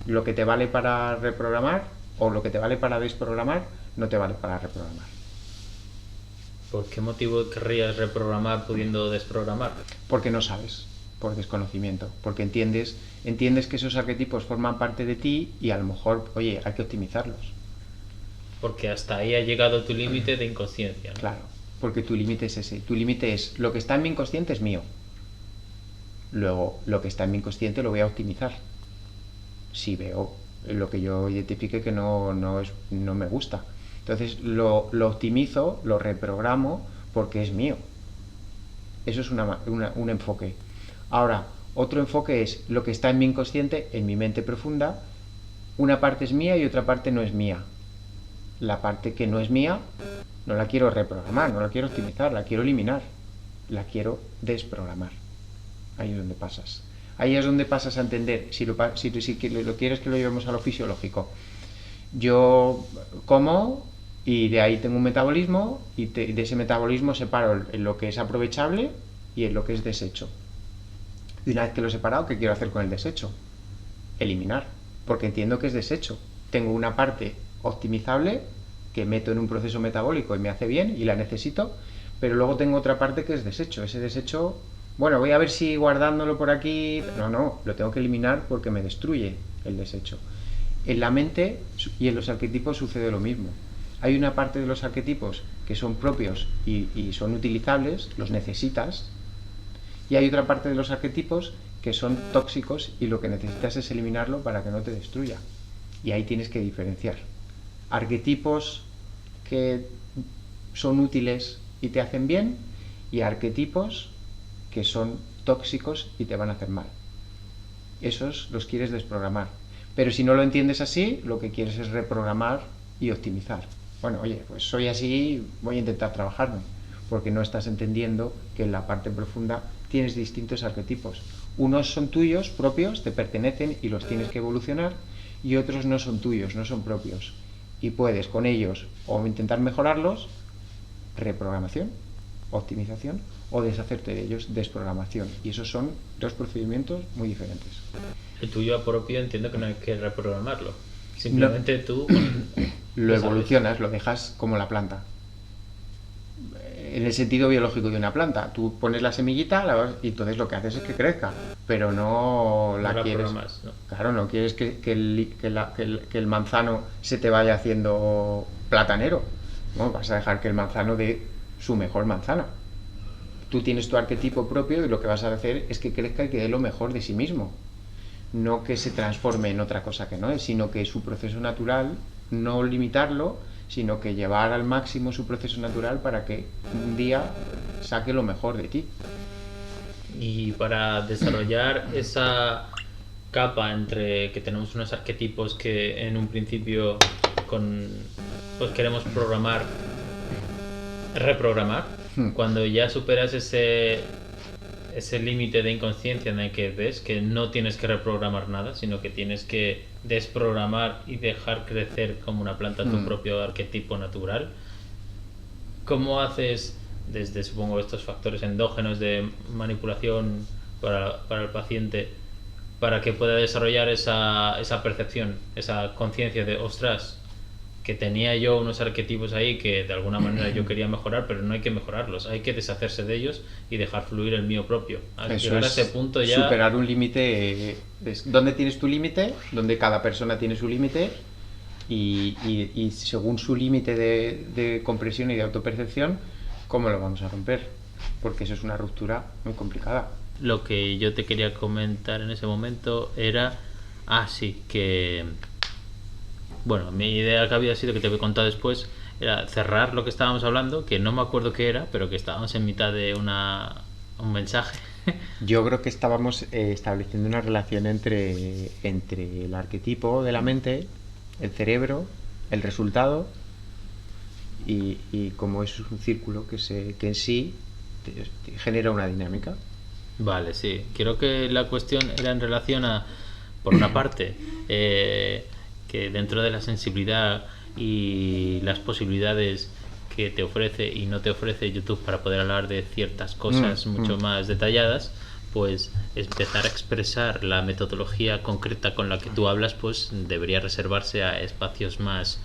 Lo que te vale para reprogramar o lo que te vale para desprogramar no te vale para reprogramar. ¿Por qué motivo querrías reprogramar pudiendo desprogramar? Porque no sabes, por desconocimiento, porque entiendes que esos arquetipos forman parte de ti y a lo mejor, oye, hay que optimizarlos. Porque hasta ahí ha llegado tu límite de inconsciencia, ¿no? Claro, porque tu límite es ese. Tu límite es, lo que está en mi inconsciente es mío. Luego, lo que está en mi inconsciente lo voy a optimizar. Si veo lo que yo identifique que no me gusta. Entonces lo optimizo, lo reprogramo porque es mío. Eso es un enfoque. Ahora, otro enfoque es lo que está en mi inconsciente, en mi mente profunda. Una parte es mía y otra parte no es mía. La parte que no es mía no la quiero reprogramar, no la quiero optimizar, la quiero eliminar. La quiero desprogramar. Ahí es donde pasas. Ahí es donde pasas a entender, si lo quieres que lo llevemos a lo fisiológico. Yo como y de ahí tengo un metabolismo y de ese metabolismo separo en lo que es aprovechable y en lo que es desecho. Y una vez que lo he separado, ¿qué quiero hacer con el desecho? Eliminar, porque entiendo que es desecho. Tengo una parte optimizable que meto en un proceso metabólico y me hace bien y la necesito, pero luego tengo otra parte que es desecho. Ese desecho, bueno, voy a ver si guardándolo por aquí, no, lo tengo que eliminar porque me destruye el desecho. En la mente y en los arquetipos sucede lo mismo. Hay una parte de los arquetipos que son propios y son utilizables, los necesitas, y hay otra parte de los arquetipos que son tóxicos y lo que necesitas es eliminarlo para que no te destruya. Y ahí tienes que diferenciar. Arquetipos que son útiles y te hacen bien, y arquetipos que son tóxicos y te van a hacer mal. Esos los quieres desprogramar. Pero si no lo entiendes así, lo que quieres es reprogramar y optimizar. Bueno, oye, pues soy así, voy a intentar trabajarme, porque no estás entendiendo que en la parte profunda tienes distintos arquetipos. Unos son tuyos, propios, te pertenecen y los tienes que evolucionar, y otros no son tuyos, no son propios. Y puedes con ellos o intentar mejorarlos, reprogramación, optimización, o deshacerte de ellos, desprogramación. Y esos son dos procedimientos muy diferentes. El tuyo propio entiendo que no hay que reprogramarlo. Simplemente no. Tú lo evolucionas, lo dejas como la planta. En el sentido biológico de una planta, tú pones la semillita y entonces lo que haces es que crezca, pero no la quieres. Programas, ¿no? Claro, no quieres que el manzano se te vaya haciendo platanero. No, vas a dejar que el manzano dé su mejor manzana. Tú tienes tu arquetipo propio y lo que vas a hacer es que crezca y que dé lo mejor de sí mismo. No que se transforme en otra cosa que no es, sino que su proceso natural, no limitarlo, sino que llevar al máximo su proceso natural para que un día saque lo mejor de ti. Y para desarrollar esa capa entre que tenemos unos arquetipos que en un principio pues queremos reprogramar, cuando ya superas ese límite de inconsciencia en el que ves que no tienes que reprogramar nada, sino que tienes que desprogramar y dejar crecer como una planta tu propio arquetipo natural. ¿Cómo haces desde, supongo, estos factores endógenos de manipulación para el paciente para que pueda desarrollar esa percepción, esa conciencia de ostras, que tenía yo unos arquetipos ahí que de alguna manera yo quería mejorar, pero no hay que mejorarlos, hay que deshacerse de ellos y dejar fluir el mío propio? Eso es, a ese punto ya superar un límite. ¿Dónde tienes tu límite? Donde cada persona tiene su límite y según su límite de comprensión y de autopercepción, ¿cómo lo vamos a romper? Porque eso es una ruptura muy complicada. Lo que yo te quería comentar en ese momento era que bueno, mi idea que había sido, que te voy a contar después, era cerrar lo que estábamos hablando, que no me acuerdo qué era, pero que estábamos en mitad de un mensaje. Yo creo que estábamos estableciendo una relación entre el arquetipo de la mente, el cerebro, el resultado y cómo es un círculo que en sí genera una dinámica. Vale, sí. Creo que la cuestión era en relación a, por una parte, que dentro de la sensibilidad y las posibilidades que te ofrece y no te ofrece YouTube para poder hablar de ciertas cosas mucho más detalladas, pues empezar a expresar la metodología concreta con la que tú hablas, pues debería reservarse a espacios más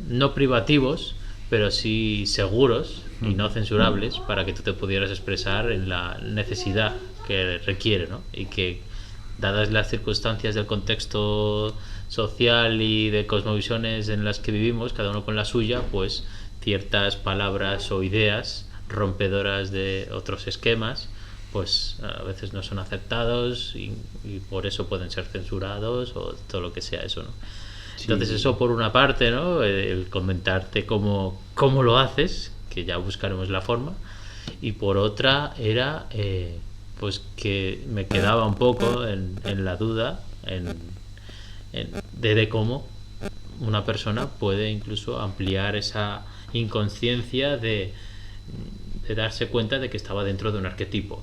no privativos, pero sí seguros y no censurables, para que tú te pudieras expresar en la necesidad que requiere, ¿no? Y que, dadas las circunstancias del contexto social y de cosmovisiones en las que vivimos, cada uno con la suya, pues ciertas palabras o ideas rompedoras de otros esquemas, pues a veces no son aceptados y por eso pueden ser censurados o todo lo que sea eso, ¿no? Sí. Entonces eso por una parte, ¿no? El comentarte cómo lo haces, que ya buscaremos la forma, y por otra era pues que me quedaba un poco en la duda de cómo una persona puede incluso ampliar esa inconsciencia de darse cuenta de que estaba dentro de un arquetipo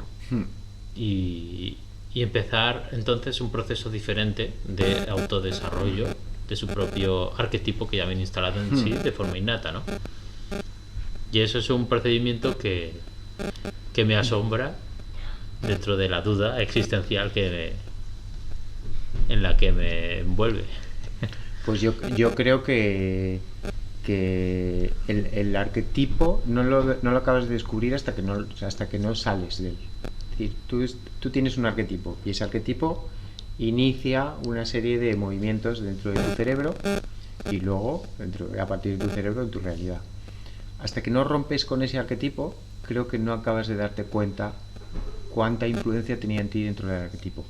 y empezar entonces un proceso diferente de autodesarrollo de su propio arquetipo que ya viene instalado en sí de forma innata, ¿no? Y eso es un procedimiento que me asombra dentro de la duda existencial en la que me envuelve. Pues yo creo que que el arquetipo no lo acabas de descubrir hasta que no sales de él. Es decir, tú tienes un arquetipo y ese arquetipo inicia una serie de movimientos dentro de tu cerebro y luego a partir de tu cerebro en tu realidad. Hasta que no rompes con ese arquetipo, creo que no acabas de darte cuenta cuánta influencia tenía en ti dentro del arquetipo.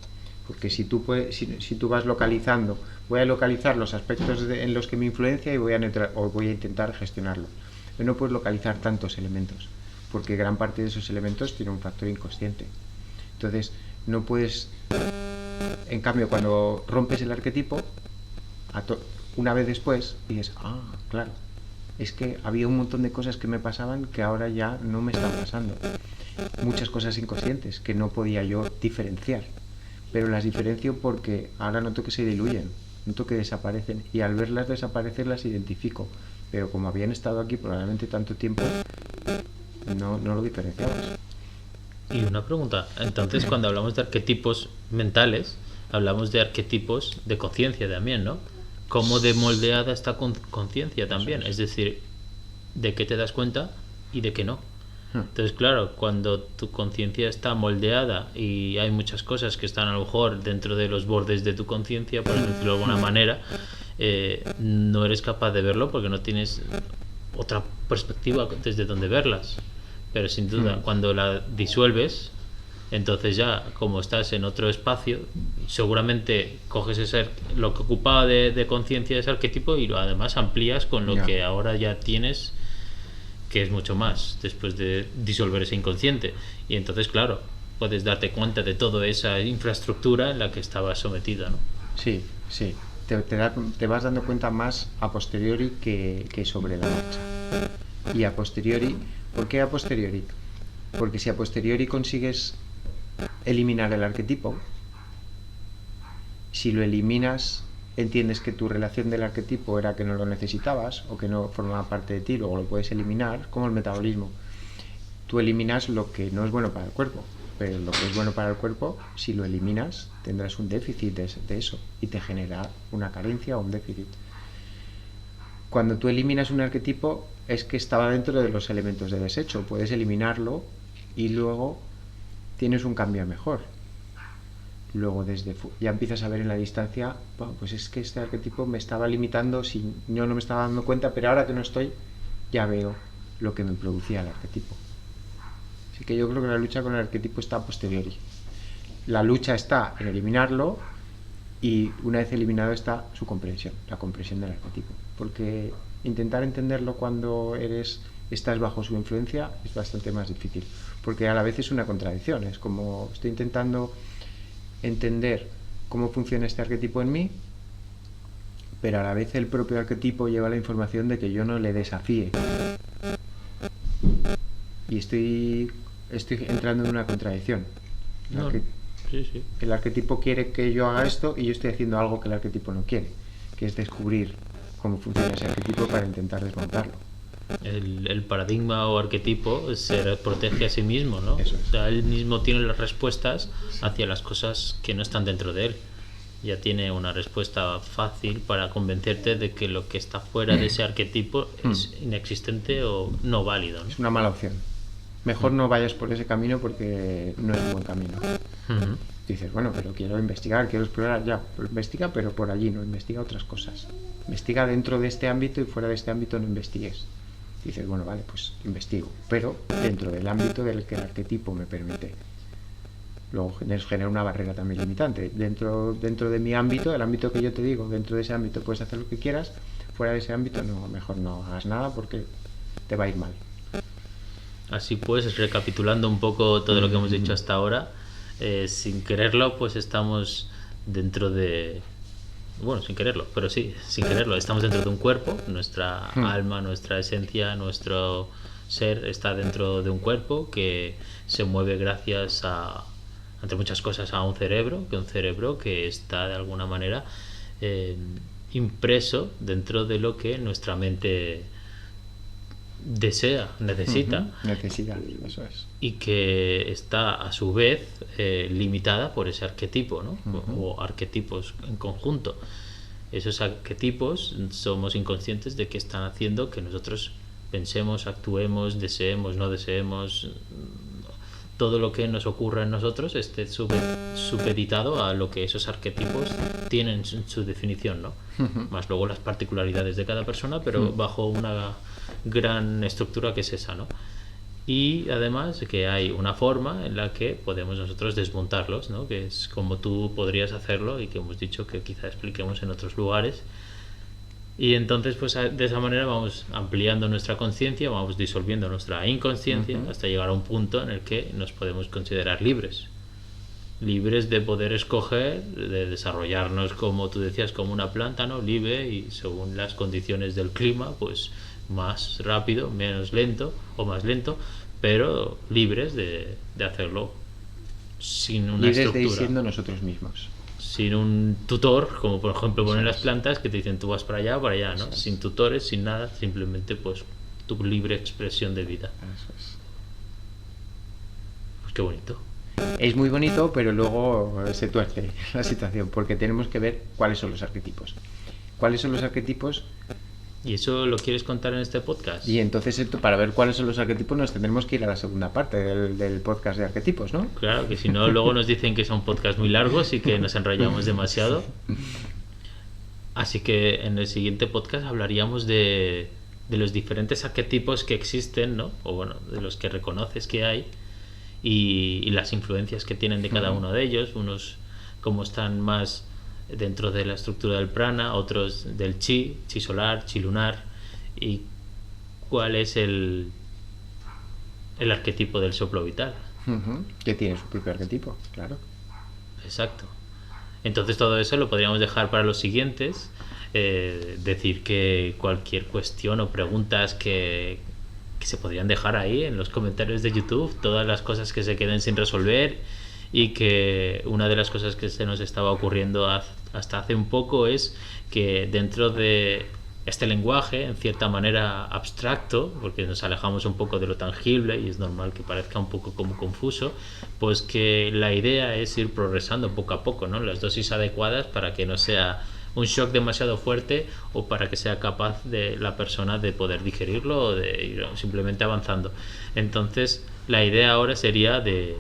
Porque si tú vas localizando, voy a localizar los aspectos en los que me influencia y voy a intentar gestionarlo. Pero no puedes localizar tantos elementos, porque gran parte de esos elementos tiene un factor inconsciente. Entonces, no puedes... En cambio, cuando rompes el arquetipo, una vez después, dices, claro, es que había un montón de cosas que me pasaban que ahora ya no me están pasando. Muchas cosas inconscientes que no podía yo diferenciar. Pero las diferencio porque ahora noto que se diluyen, noto que desaparecen y al verlas desaparecer las identifico. Pero como habían estado aquí probablemente tanto tiempo, no lo diferenciabas. Y una pregunta, entonces cuando hablamos de arquetipos mentales, hablamos de arquetipos de conciencia también, ¿no? Cómo de moldeada está conciencia también, es decir, de qué te das cuenta y de qué no. Entonces, claro, cuando tu conciencia está moldeada y hay muchas cosas que están a lo mejor dentro de los bordes de tu conciencia, por decirlo de alguna manera, no eres capaz de verlo porque no tienes otra perspectiva desde donde verlas. Pero sin duda, cuando la disuelves, entonces ya como estás en otro espacio, seguramente coges lo que ocupaba de conciencia ese arquetipo y lo además amplías con lo que ahora ya tienes, que es mucho más después de disolver ese inconsciente. Y entonces, claro, puedes darte cuenta de toda esa infraestructura en la que estabas sometida, ¿no? Sí. Te vas dando cuenta más a posteriori que sobre la marcha. Y a posteriori, ¿por qué a posteriori? Porque si a posteriori consigues eliminar el arquetipo, si lo eliminas, entiendes que tu relación del arquetipo era que no lo necesitabas o que no formaba parte de ti, luego lo puedes eliminar, como el metabolismo. Tú eliminas lo que no es bueno para el cuerpo, pero lo que es bueno para el cuerpo, si lo eliminas, tendrás un déficit de eso y te genera una carencia o un déficit. Cuando tú eliminas un arquetipo, es que estaba dentro de los elementos de desecho, puedes eliminarlo y luego tienes un cambio mejor. Luego ya empiezas a ver en la distancia, pues es que este arquetipo me estaba limitando, si yo no me estaba dando cuenta, pero ahora que no estoy, ya veo lo que me producía el arquetipo. Así que yo creo que la lucha con el arquetipo está a posteriori. La lucha está en eliminarlo y una vez eliminado está su comprensión, la comprensión del arquetipo. Porque intentar entenderlo cuando estás bajo su influencia es bastante más difícil, porque a la vez es una contradicción. Es como estoy intentando entender cómo funciona este arquetipo en mí, pero a la vez el propio arquetipo lleva la información de que yo no le desafíe y estoy entrando en una contradicción. El arquetipo quiere que yo haga esto y yo estoy haciendo algo que el arquetipo no quiere, que es descubrir cómo funciona ese arquetipo para intentar desmontarlo. El paradigma o arquetipo se protege a sí mismo, ¿no? Eso es. O sea, él mismo tiene las respuestas hacia las cosas que no están dentro de él. Ya tiene una respuesta fácil para convencerte de que lo que está fuera de ese arquetipo es inexistente o no válido, ¿no? Es una mala opción. Mejor no vayas por ese camino porque no es un buen camino. Dices, bueno, pero quiero investigar, quiero explorar, ya, pues investiga, pero por allí no, investiga otras cosas. Investiga dentro de este ámbito y fuera de este ámbito no investigues. Dices, bueno, vale, pues investigo, pero dentro del ámbito del que el arquetipo me permite. Luego genera una barrera también limitante. Dentro de mi ámbito, el ámbito que yo te digo, dentro de ese ámbito puedes hacer lo que quieras, fuera de ese ámbito no, mejor no hagas nada porque te va a ir mal. Así pues, recapitulando un poco todo lo que hemos dicho hasta ahora, sin quererlo, pues estamos dentro de... Bueno, sin quererlo, pero sí, sin quererlo. Estamos dentro de un cuerpo, nuestra alma, nuestra esencia, nuestro ser está dentro de un cuerpo que se mueve gracias a, entre muchas cosas, a un cerebro que está de alguna manera impreso dentro de lo que nuestra mente desea, necesita, eso es. y que está a su vez limitada por ese arquetipo, ¿no? O arquetipos en conjunto. esos arquetipos somos inconscientes de que están haciendo que nosotros pensemos, actuemos, deseemos, no deseemos, todo lo que nos ocurra en nosotros esté supeditado a lo que esos arquetipos tienen en su definición, ¿no? Más luego las particularidades de cada persona, pero bajo una gran estructura que es esa, ¿no? Y además que hay una forma en la que podemos nosotros desmontarlos, ¿no? Que es como tú podrías hacerlo y que hemos dicho que quizá expliquemos en otros lugares. Y entonces pues de esa manera vamos ampliando nuestra conciencia, vamos disolviendo nuestra inconsciencia hasta llegar a un punto en el que nos podemos considerar libres. Libres de poder escoger, de desarrollarnos, como tú decías, como una planta, ¿no? Libre y según las condiciones del clima, pues más rápido, menos lento o más lento, pero libres de hacerlo sin una libres estructura. de ir siendo nosotros mismos. Sin un tutor, como por ejemplo ponen las plantas que te dicen tú vas para allá, ¿no? Sin tutores, sin nada, simplemente pues tu libre expresión de vida. Eso es. Pues qué bonito. Es muy bonito, pero luego se tuerce la situación, porque tenemos que ver cuáles son los arquetipos. ¿Cuáles son los arquetipos? ¿Y eso lo quieres contar en este podcast? Y entonces para ver cuáles son los arquetipos nos tendremos que ir a la segunda parte del podcast de arquetipos, ¿no? Claro, que si no luego nos dicen que son podcasts muy largos y que nos enrollamos demasiado. Así que en el siguiente podcast hablaríamos de los diferentes arquetipos que existen, ¿no? O bueno, de los que reconoces que hay y las influencias que tienen de cada uno de ellos. Unos como están más dentro de la estructura del prana, otros del chi solar, chi lunar, y cuál es el arquetipo del soplo vital. Que tiene su propio arquetipo, claro. Exacto. Entonces todo eso lo podríamos dejar para los siguientes. Decir que cualquier cuestión o preguntas que se podrían dejar ahí en los comentarios de YouTube, todas las cosas que se queden sin resolver, y que una de las cosas que se nos estaba ocurriendo hasta hace un poco es que dentro de este lenguaje, en cierta manera abstracto, porque nos alejamos un poco de lo tangible y es normal que parezca un poco como confuso, pues que la idea es ir progresando poco a poco, ¿no? Las dosis adecuadas para que no sea un shock demasiado fuerte o para que sea capaz de la persona de poder digerirlo o de ir simplemente avanzando. Entonces la idea ahora sería de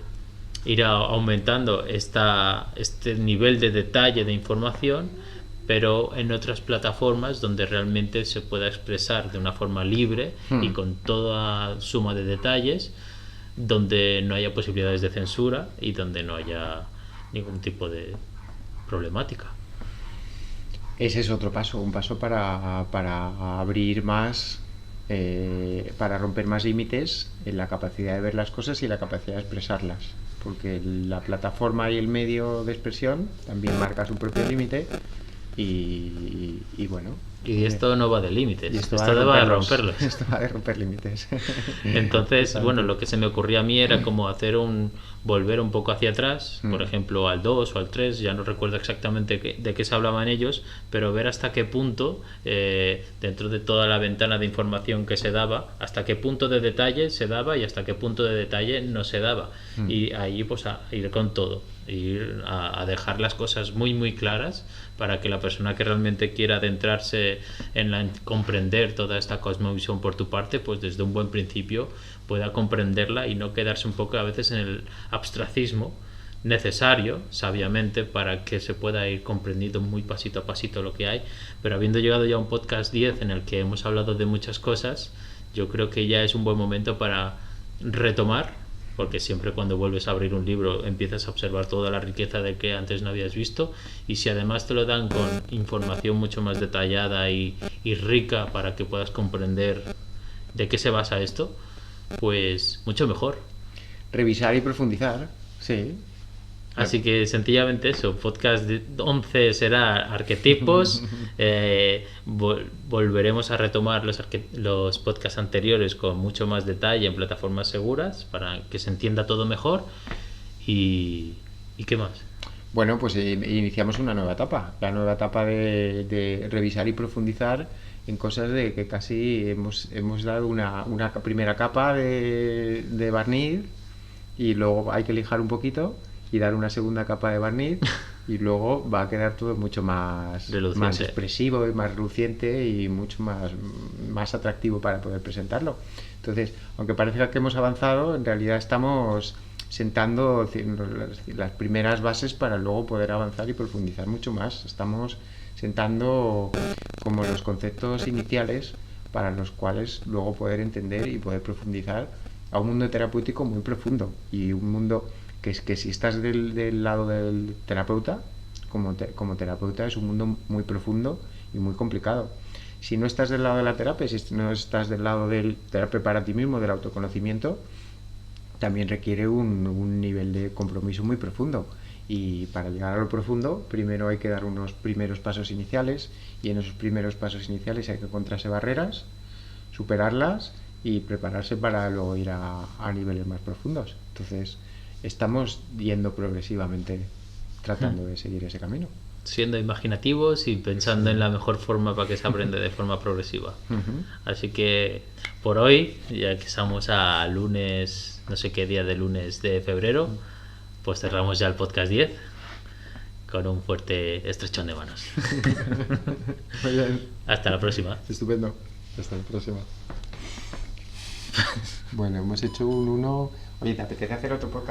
ir aumentando este nivel de detalle de información, pero en otras plataformas donde realmente se pueda expresar de una forma libre y con toda suma de detalles, donde no haya posibilidades de censura y donde no haya ningún tipo de problemática. Ese es otro paso, un paso para abrir más, para romper más límites en la capacidad de ver las cosas y la capacidad de expresarlas, porque la plataforma y el medio de expresión también marca su propio límite y bueno. Y esto no va de límites, esto va de romperlos. Esto va de romper límites. Entonces, bueno, lo que se me ocurría a mí era como volver un poco hacia atrás, por ejemplo al 2 o al 3, ya no recuerdo exactamente de qué se hablaban ellos, pero ver hasta qué punto, dentro de toda la ventana de información que se daba, hasta qué punto de detalle se daba y hasta qué punto de detalle no se daba. Y ahí pues a ir con todo, ir a dejar las cosas muy muy claras para que la persona que realmente quiera adentrarse en comprender toda esta cosmovisión por tu parte, pues desde un buen principio pueda comprenderla y no quedarse un poco a veces en el abstracismo necesario, sabiamente, para que se pueda ir comprendiendo muy pasito a pasito lo que hay. Pero habiendo llegado ya a un podcast 10 en el que hemos hablado de muchas cosas, yo creo que ya es un buen momento para retomar, porque siempre cuando vuelves a abrir un libro empiezas a observar toda la riqueza de que antes no habías visto, y si además te lo dan con información mucho más detallada y rica para que puedas comprender de qué se basa esto, pues mucho mejor. Revisar y profundizar, sí. Así que sencillamente eso, podcast 11 será arquetipos, volveremos a retomar los podcasts anteriores con mucho más detalle en plataformas seguras para que se entienda todo mejor. ¿Y qué más? Bueno, pues iniciamos una nueva etapa, la nueva etapa de revisar y profundizar en cosas de que casi hemos dado una primera capa de barniz y luego hay que lijar un poquito y dar una segunda capa de barniz y luego va a quedar todo mucho más expresivo y más reluciente y mucho más atractivo para poder presentarlo. Entonces, aunque parezca que hemos avanzado, en realidad estamos sentando las primeras bases para luego poder avanzar y profundizar mucho más. Estamos sentando como los conceptos iniciales para los cuales luego poder entender y poder profundizar a un mundo terapéutico muy profundo, y un mundo que es que si estás del lado del terapeuta, como terapeuta, es un mundo muy profundo y muy complicado. Si no estás del lado de la terapia, si no estás del lado del terapia para ti mismo, del autoconocimiento, también requiere un nivel de compromiso muy profundo. Y para llegar a lo profundo, primero hay que dar unos primeros pasos iniciales, y en esos primeros pasos iniciales hay que encontrarse barreras, superarlas y prepararse para luego ir a niveles más profundos. Entonces, estamos yendo progresivamente tratando de seguir ese camino. Siendo imaginativos y pensando en la mejor forma para que se aprenda de forma progresiva. Así que por hoy, ya que estamos a lunes, no sé qué día de lunes de febrero, pues cerramos ya el podcast 10 con un fuerte estrechón de manos. Muy bien. Hasta la próxima. Estupendo. Hasta la próxima. Bueno, hemos hecho un 1. Oye, ¿te apetece hacer otro podcast?